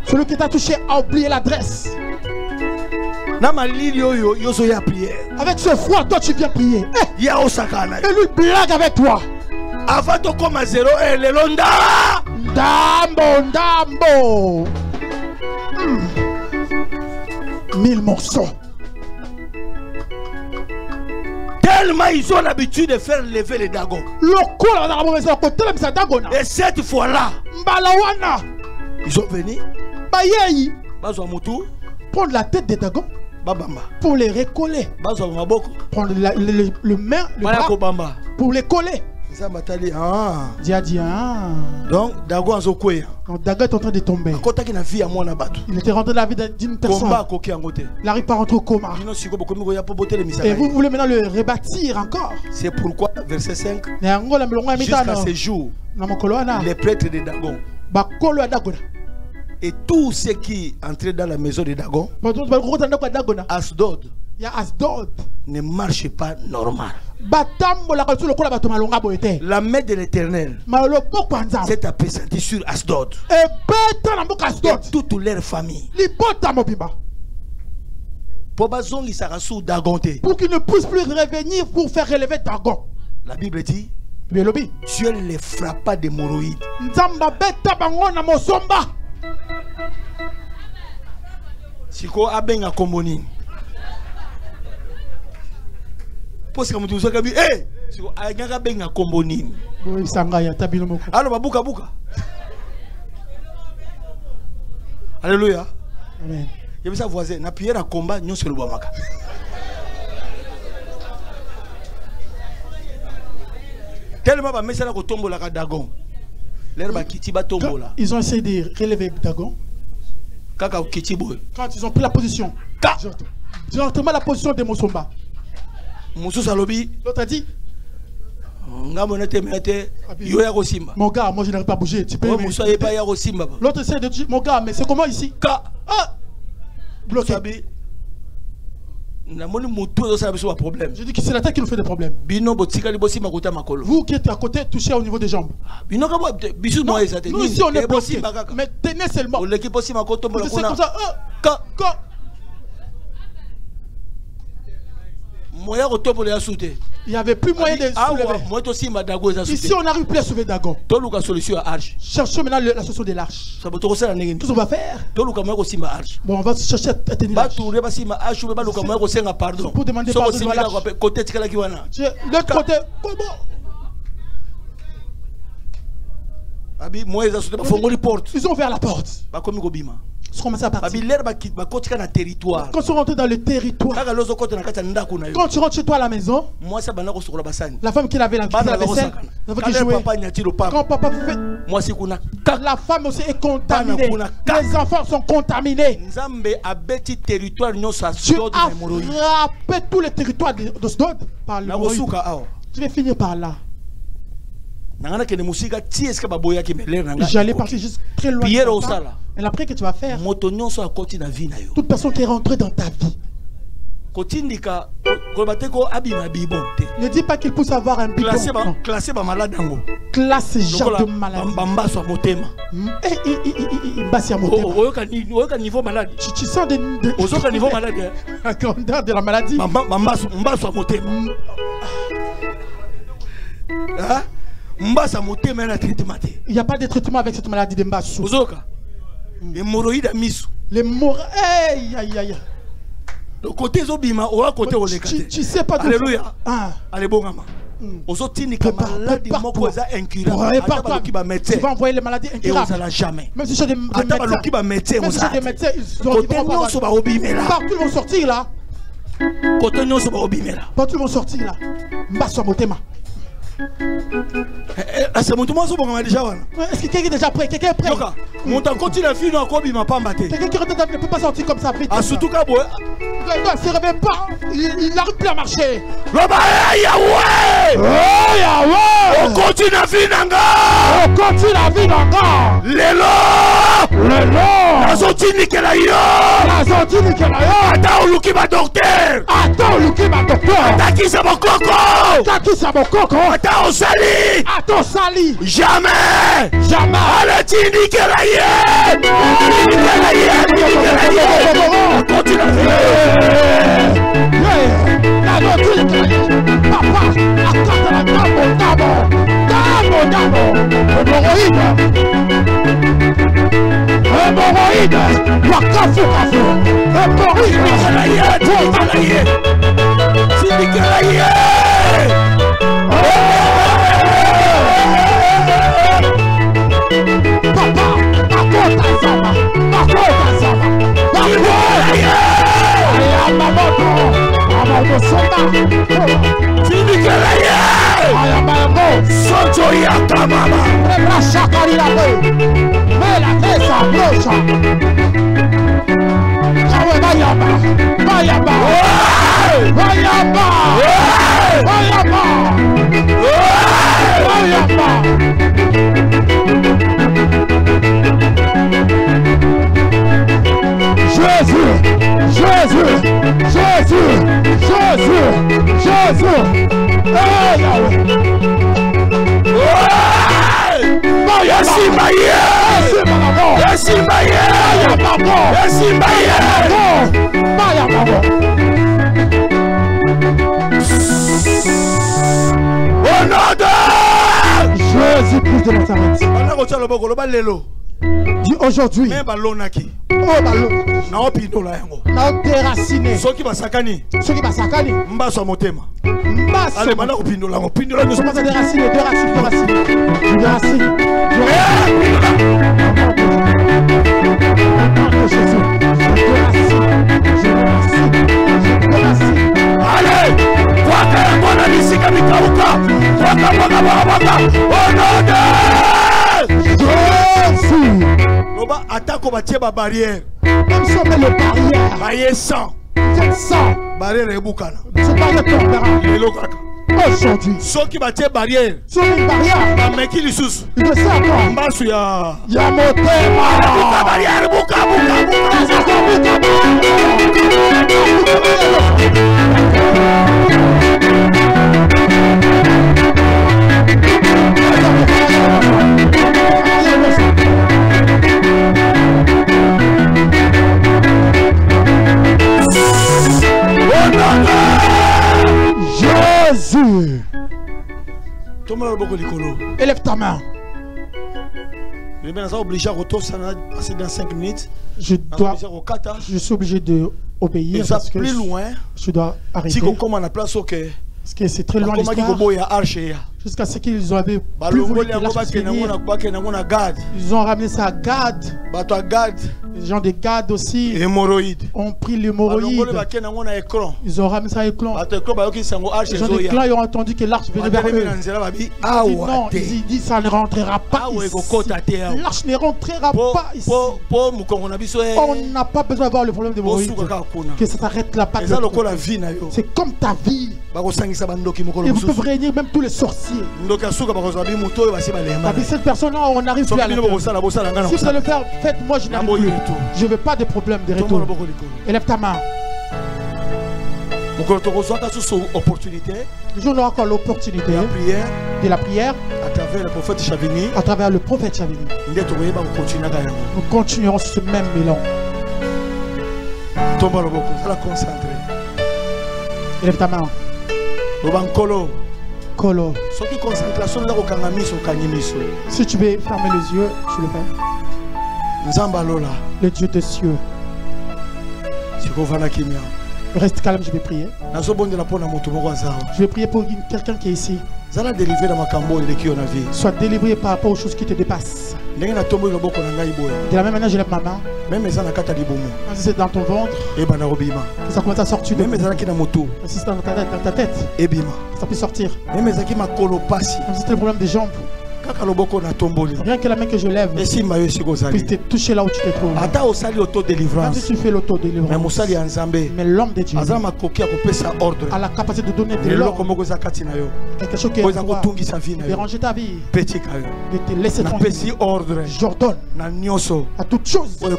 [SPEAKER 1] Celui qui t'a touché a oublié l'adresse. Avec ce froid, toi tu viens prier. Et lui blague avec toi.
[SPEAKER 5] Avant de commencer à 0, le londa.
[SPEAKER 1] Ndambo. 1000 morceaux.
[SPEAKER 5] Tellement ils ont l'habitude de faire lever les dagons. Et cette fois-là, ils sont venus.
[SPEAKER 1] Prendre la tête des dagons pour les recoller. Prendre le main, le bras pour les coller.
[SPEAKER 5] Donc, Dagon
[SPEAKER 1] est en train de tomber. Il était rentré dans la vie d'une personne. Il n'arrive pas à rentrer au coma. Et vous voulez maintenant le rebâtir encore.
[SPEAKER 5] C'est pourquoi, verset 5, jusqu'à ce jour, les prêtres de Dagon et tous ceux qui entraient dans la maison de Dagon, Asdod, ne marche pas normal. La main de l'Éternel s'est apesantie sur Asdod et toute leur famille. Pour
[SPEAKER 1] qu'il ne puisse plus revenir pour faire relever Dagon.
[SPEAKER 5] La Bible dit, Dieu les frappa d'hémorroïdes. Siko abenga komboni. Parce que mutu soka bi siko aganga benga komboni. Alors babuka buka. Alléluia.
[SPEAKER 1] Amen.
[SPEAKER 5] Yebisa voisin na prière à combat nyon sur le bamaka. Tellement ba mesala ko tombola ka Dagon. L'air ba kiti ba tombola.
[SPEAKER 1] Ils ont essayé de relever Dagon. Quand ils ont pris la position. Directement la position de Mosomba. L'autre a dit. Mon gars, moi je n'arrive pas à bouger. Tu peux. L'autre essaie de dire, mon gars, mais c'est comment ici? Bloqué. Je dis que c'est la tête qui nous fait des problèmes. Vous qui êtes à côté, touchez au niveau des jambes. Non, nous ici on est bloqué. Mais tenez seulement. C'est comme ça. Il n'y avait plus moyen de soulever. Ici, on n'arrive plus à soulever Dagon. Cherchons maintenant la solution de l'arche. Tout ce qu'on va faire. Bon, on va chercher à tenir l'arche. Pour demander pardon de l'arche. L'autre côté, ils ont ouvert la porte. Ils sont commencés à partir. Quand tu rentres dans le territoire, quand tu rentres chez toi à la maison, la femme qui lavait la vaisselle, la femme qui jouait, quand papa fait, la femme aussi est contaminée. Les enfants sont contaminés. Tu as frappé tous les territoires de Sdod par le bruit. Je vais finir par là. J'allais partir juste très loin. Et la prière que tu vas faire, toute personne qui est rentrée dans ta vie, ne dis pas qu'il peut avoir un bidon. Classe ce genre de maladie. Tu sens la grandeur de la maladie. Il n'y a pas de traitement avec cette maladie de Mbassou.
[SPEAKER 5] Hémorroïde à miso.
[SPEAKER 1] Les morts. Aïe aïe aïe.
[SPEAKER 5] Le côté zobima ou à côté au légaté.
[SPEAKER 1] Tu sais pas.
[SPEAKER 5] Alléluia. Allez bon maman. Aujourd'hui tu vas
[SPEAKER 1] envoyer les maladies incurables.
[SPEAKER 5] Jamais.
[SPEAKER 1] Même si j'ai des médecins. Même si j'ai des médecins, ils vont sortir là. Partout ils vont sortir là. Mbassou Motema.
[SPEAKER 5] Est-ce
[SPEAKER 1] que quelqu'un est déjà prêt? Quelqu'un est prêt?
[SPEAKER 5] Quelqu'un
[SPEAKER 1] qui ne peut pas sortir comme ça vite. Il ne se réveille pas. Il n'arrive plus à marcher.
[SPEAKER 5] On continue la vie d'anga.
[SPEAKER 1] On continue la vie d'anga.
[SPEAKER 5] Lelo. Nazotini kelayo. Attends, Luki ma docteur. Takisa Mokoko. Attends, Sali. Jamais. Allez, Tini kelaye. On continue la vie.
[SPEAKER 1] Papa, attends la hémorroïde, wakafu. Papa, akota zama.
[SPEAKER 5] Soto yaka mama. Jésus-Christ de Nazareth. Dis aujourd'hui. Déraciné. Ceux qui basakani. Mbasso motema. Allez, maintenant pindola.
[SPEAKER 1] Nous sommes déraciner.
[SPEAKER 5] Allez, Jésus. Loba attaque au bâtiment barrière.
[SPEAKER 1] Même si on met le barrière.
[SPEAKER 5] Barrière 100.
[SPEAKER 1] Vous êtes 100.
[SPEAKER 5] Barrière et Boukana.
[SPEAKER 1] Ce barrière tombera. Aujourd'hui.
[SPEAKER 5] Ceux qui battent barrière.
[SPEAKER 1] Sur une barrière.
[SPEAKER 5] Mais qui les sous?
[SPEAKER 1] Il le sait encore.
[SPEAKER 5] Mbasuya.
[SPEAKER 1] Yamotema.
[SPEAKER 5] Barrière Bouka.
[SPEAKER 1] Jésus. Élève ta main.
[SPEAKER 5] Passer dans 5 minutes.
[SPEAKER 1] Je suis obligé d'obéir parce que
[SPEAKER 5] plus loin,
[SPEAKER 1] je dois arrêter. Parce que c'est très loin l'histoire. Jusqu'à ce qu'ils ont plus voulu que l'arche ils ont ramené ça à Gad. Les gens de Gad aussi ont pris l'hémorroïde. Ils ont ramené ça à Éclan. Les gens d'Éclan ont entendu que l'arche venait vers eux. Non, ils disent ça ne rentrera pas ici. L'arche ne rentrera pas ici. On n'a pas besoin d'avoir le problème d'hémorroïde. Que ça s'arrête là-bas. C'est comme ta vie. Et vous pouvez réunir même tous les sorciers. Cette personne-là, on n'arrive plus à la faire. Si vous allez le faire, faites-moi, je n'arrive plus. Je ne veux pas de problème de retour. Élève ta main. Nous aurons encore l'opportunité de la prière
[SPEAKER 5] à travers le prophète Chavini.
[SPEAKER 1] À travers le prophète Chavini. Nous continuerons ce même mélange. Élève ta main. Kolo. Si tu veux fermer les yeux, tu le fais. Le Dieu des cieux. Reste calme, je vais prier. Je vais prier pour quelqu'un qui est ici. Sois délivré par rapport aux choses qui te dépassent. De la même manière, je lève ma main. Même si c'est dans ton ventre, que ça commence à sortir. Même si c'est dans ta tête, ça peut sortir. Même si c'est le problème des jambes. Rien que la main que je lève puisse te toucher là où tu te trouves. Même si tu fais l'autodélivrance, mais l'homme de Dieu a la capacité de donner de l'ordre, quelque chose qui est de déranger ta vie, de te laisser tranquille. J'ordonne à toute chose qui est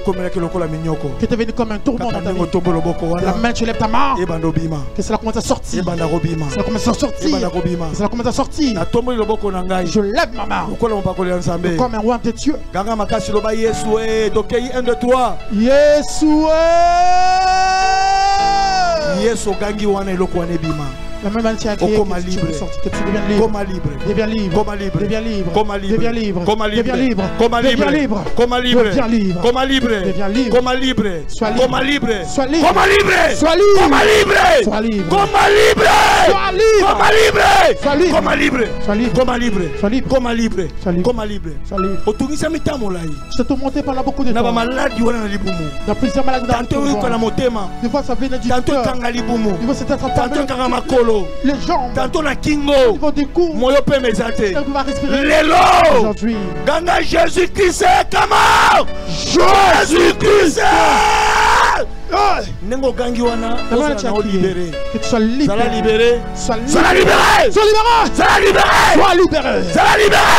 [SPEAKER 1] devenu comme un tourment dans ta vie. La main, tu lèves ta main, que cela commence à sortir. Cela commence à sortir. Cela commence à sortir. Je lève ma main comme un roi de Dieu. La même manière que tu deviens libre. Deviens libre. Deviens libre. Deviens libre. Deviens libre. Deviens libre. Deviens libre. Deviens libre. Sois libre. Sois libre. Sois libre. Sois libre. Sois libre. Sois libre. Sois libre. Sois libre. Sois libre. Sois libre. Sois libre. Je t'ai tourmenté pendant beaucoup de temps. Dans plusieurs maladies dans le corps. Des fois ça vient du cœur. Des fois c'est attrapé. Les jambes,
[SPEAKER 5] tantôt la kingo,
[SPEAKER 1] niveau des coups,
[SPEAKER 5] aujourd'hui. Ganga Jésus-Christ est comment? Jésus-Christ Nengo gangi wana, libéré.
[SPEAKER 1] Que tu sois libéré.
[SPEAKER 5] Sois libéré.
[SPEAKER 1] Sois libéré. Sois libéré.
[SPEAKER 5] Sois libéré. Sois libéré.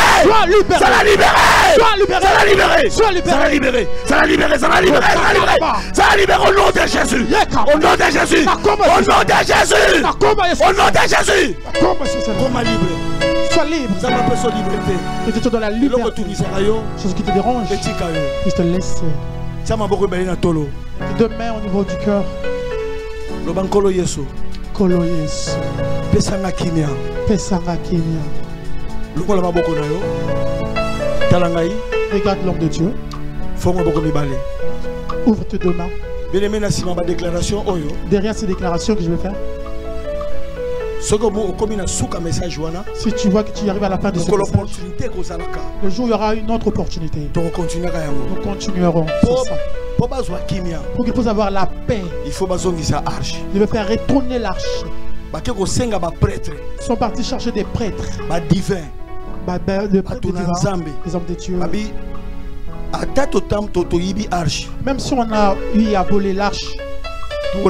[SPEAKER 1] Sois libéré.
[SPEAKER 5] Sois libéré.
[SPEAKER 1] Sois libéré.
[SPEAKER 5] Sois libéré. Sois libéré. Sois libéré. Sois libéré. Sois libéré au nom de Jésus. Au nom de Jésus. Au nom de Jésus. Au nom de Jésus. Comment libre.
[SPEAKER 1] Sois libre.
[SPEAKER 5] Ça m'appelle sa liberté.
[SPEAKER 1] Que tu te donnes la liberté. Chose qui te dérange. Je te laisse. Deux mains au niveau du cœur.
[SPEAKER 5] Kolo Yesu.
[SPEAKER 1] Kolo Yesu.
[SPEAKER 5] Pesanga kimia.
[SPEAKER 1] Pesanga kimia.
[SPEAKER 5] Lokola maboko na yo. Talangai.
[SPEAKER 1] Regarde l'homme de Dieu.
[SPEAKER 5] Fongo boko mibale.
[SPEAKER 1] Ouvre tes deux mains.
[SPEAKER 5] Bien-aimé na sima ba déclaration oyo.
[SPEAKER 1] Derrière ces déclarations que je vais faire. Si tu vois que tu arrives à la fin de ce message, le jour où il y aura une autre opportunité, nous continuerons sur ça. Pour qu'il puisse avoir la paix, il faut faire retourner l'arche. Ils sont partis chercher des prêtres, des hommes de Dieu. Même si on a eu à voler l'arche, nous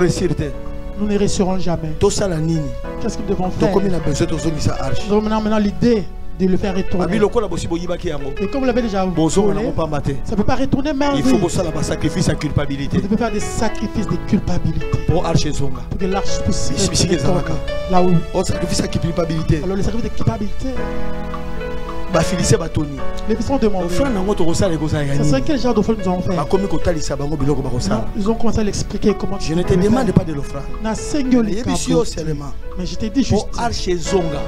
[SPEAKER 1] ne réussirons jamais. Qu'est-ce que nous devons faire? Nous avons maintenant l'idée de le faire retourner. Et comme vous l'avez déjà volé, ça ne peut pas retourner, mais
[SPEAKER 5] il faut faire des sacrifices à culpabilité.
[SPEAKER 1] Vous devez faire des sacrifices de culpabilité.
[SPEAKER 5] Pour
[SPEAKER 1] que l'arche puisse là où.
[SPEAKER 5] Sacrifice à culpabilité.
[SPEAKER 1] Alors le sacrifice de culpabilité.
[SPEAKER 5] Les Philistins ont demandé.
[SPEAKER 1] C'est ça, quel genre d'offrande nous avons fait? Ils ont commencé à l'expliquer comment.
[SPEAKER 5] Je ne te demande pas de l'offrande.
[SPEAKER 1] Mais je t'ai dit juste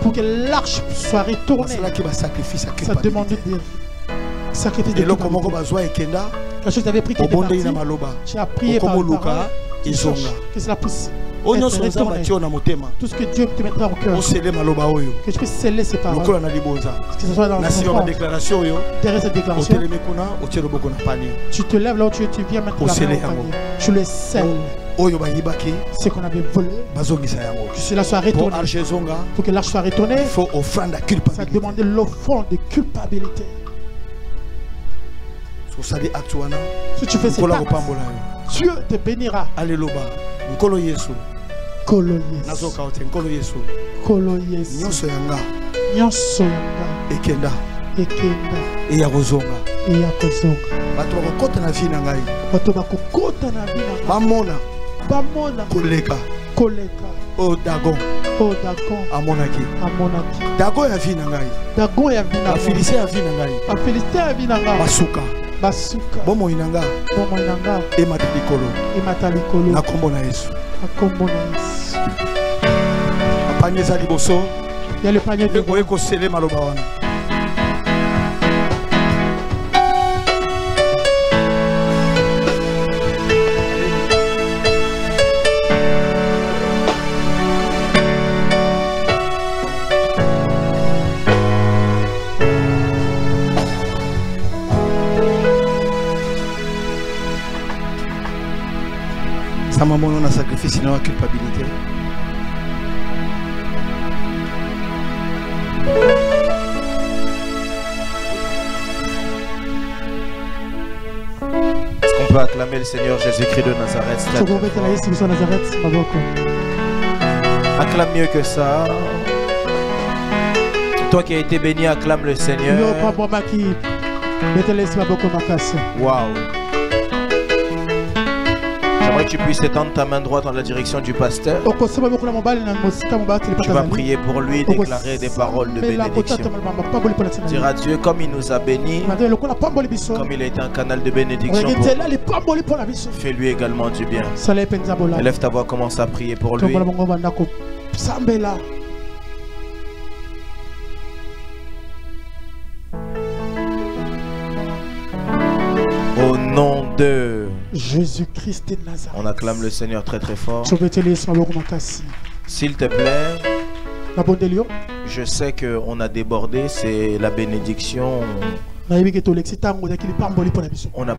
[SPEAKER 1] pour que l'arche soit retournée. Ça demande de sacrifice de culpabilité. Quelque chose que tu avais pris qui était parti, tu as prié par le parole, que cela puisse tout ce que Dieu te mettra au cœur, que tu puisses sceller ces paroles, que ce soit dans la déclaration. Derrière cette déclaration, tu te lèves là où tu viens mettre la main au panier, tu le scelles. Ce qu'on avait volé, que cela soit retourné. Pour que l'arche soit retournée, ça demande l'offrande de culpabilité. Si tu fais ces actes, Dieu te bénira.
[SPEAKER 5] Alléluia.
[SPEAKER 1] Kolo Yesu. Kolo Yesu. Nyonso yanga. Ekenda. Eya kozonga. Bato bakokota na vie na ngai. Bamona. Koleka. Oh Dagon. Amonaki. Dagon ya vie na ngai. Bafiliste ya vie na ngai. Basuka. Bomo inanga. Emata likolo. Na kombo na Yesu. Panier za liboso. Il y a le panier de boye ko sele maloba wana. Maman, on a sacrifice, il y a culpabilité.
[SPEAKER 2] Est-ce qu'on peut acclamer le Seigneur Jésus-Christ de Nazareth? Acclame mieux que ça. Toi qui as été béni, acclame le Seigneur. Waouh. J'aimerais que tu puisses étendre ta main droite dans la direction du pasteur. Tu vas prier pour lui, déclarer des paroles de bénédiction. Dire à Dieu comme il nous a bénis, comme il a été un canal de bénédiction pour nous. Fais-lui également du bien. Élève ta voix, commence à prier pour lui. Au nom de
[SPEAKER 1] Jésus-Christ de Nazareth,
[SPEAKER 2] on acclame le Seigneur très très fort. S'il te plaît, je sais qu'on a débordé, c'est la bénédiction. On a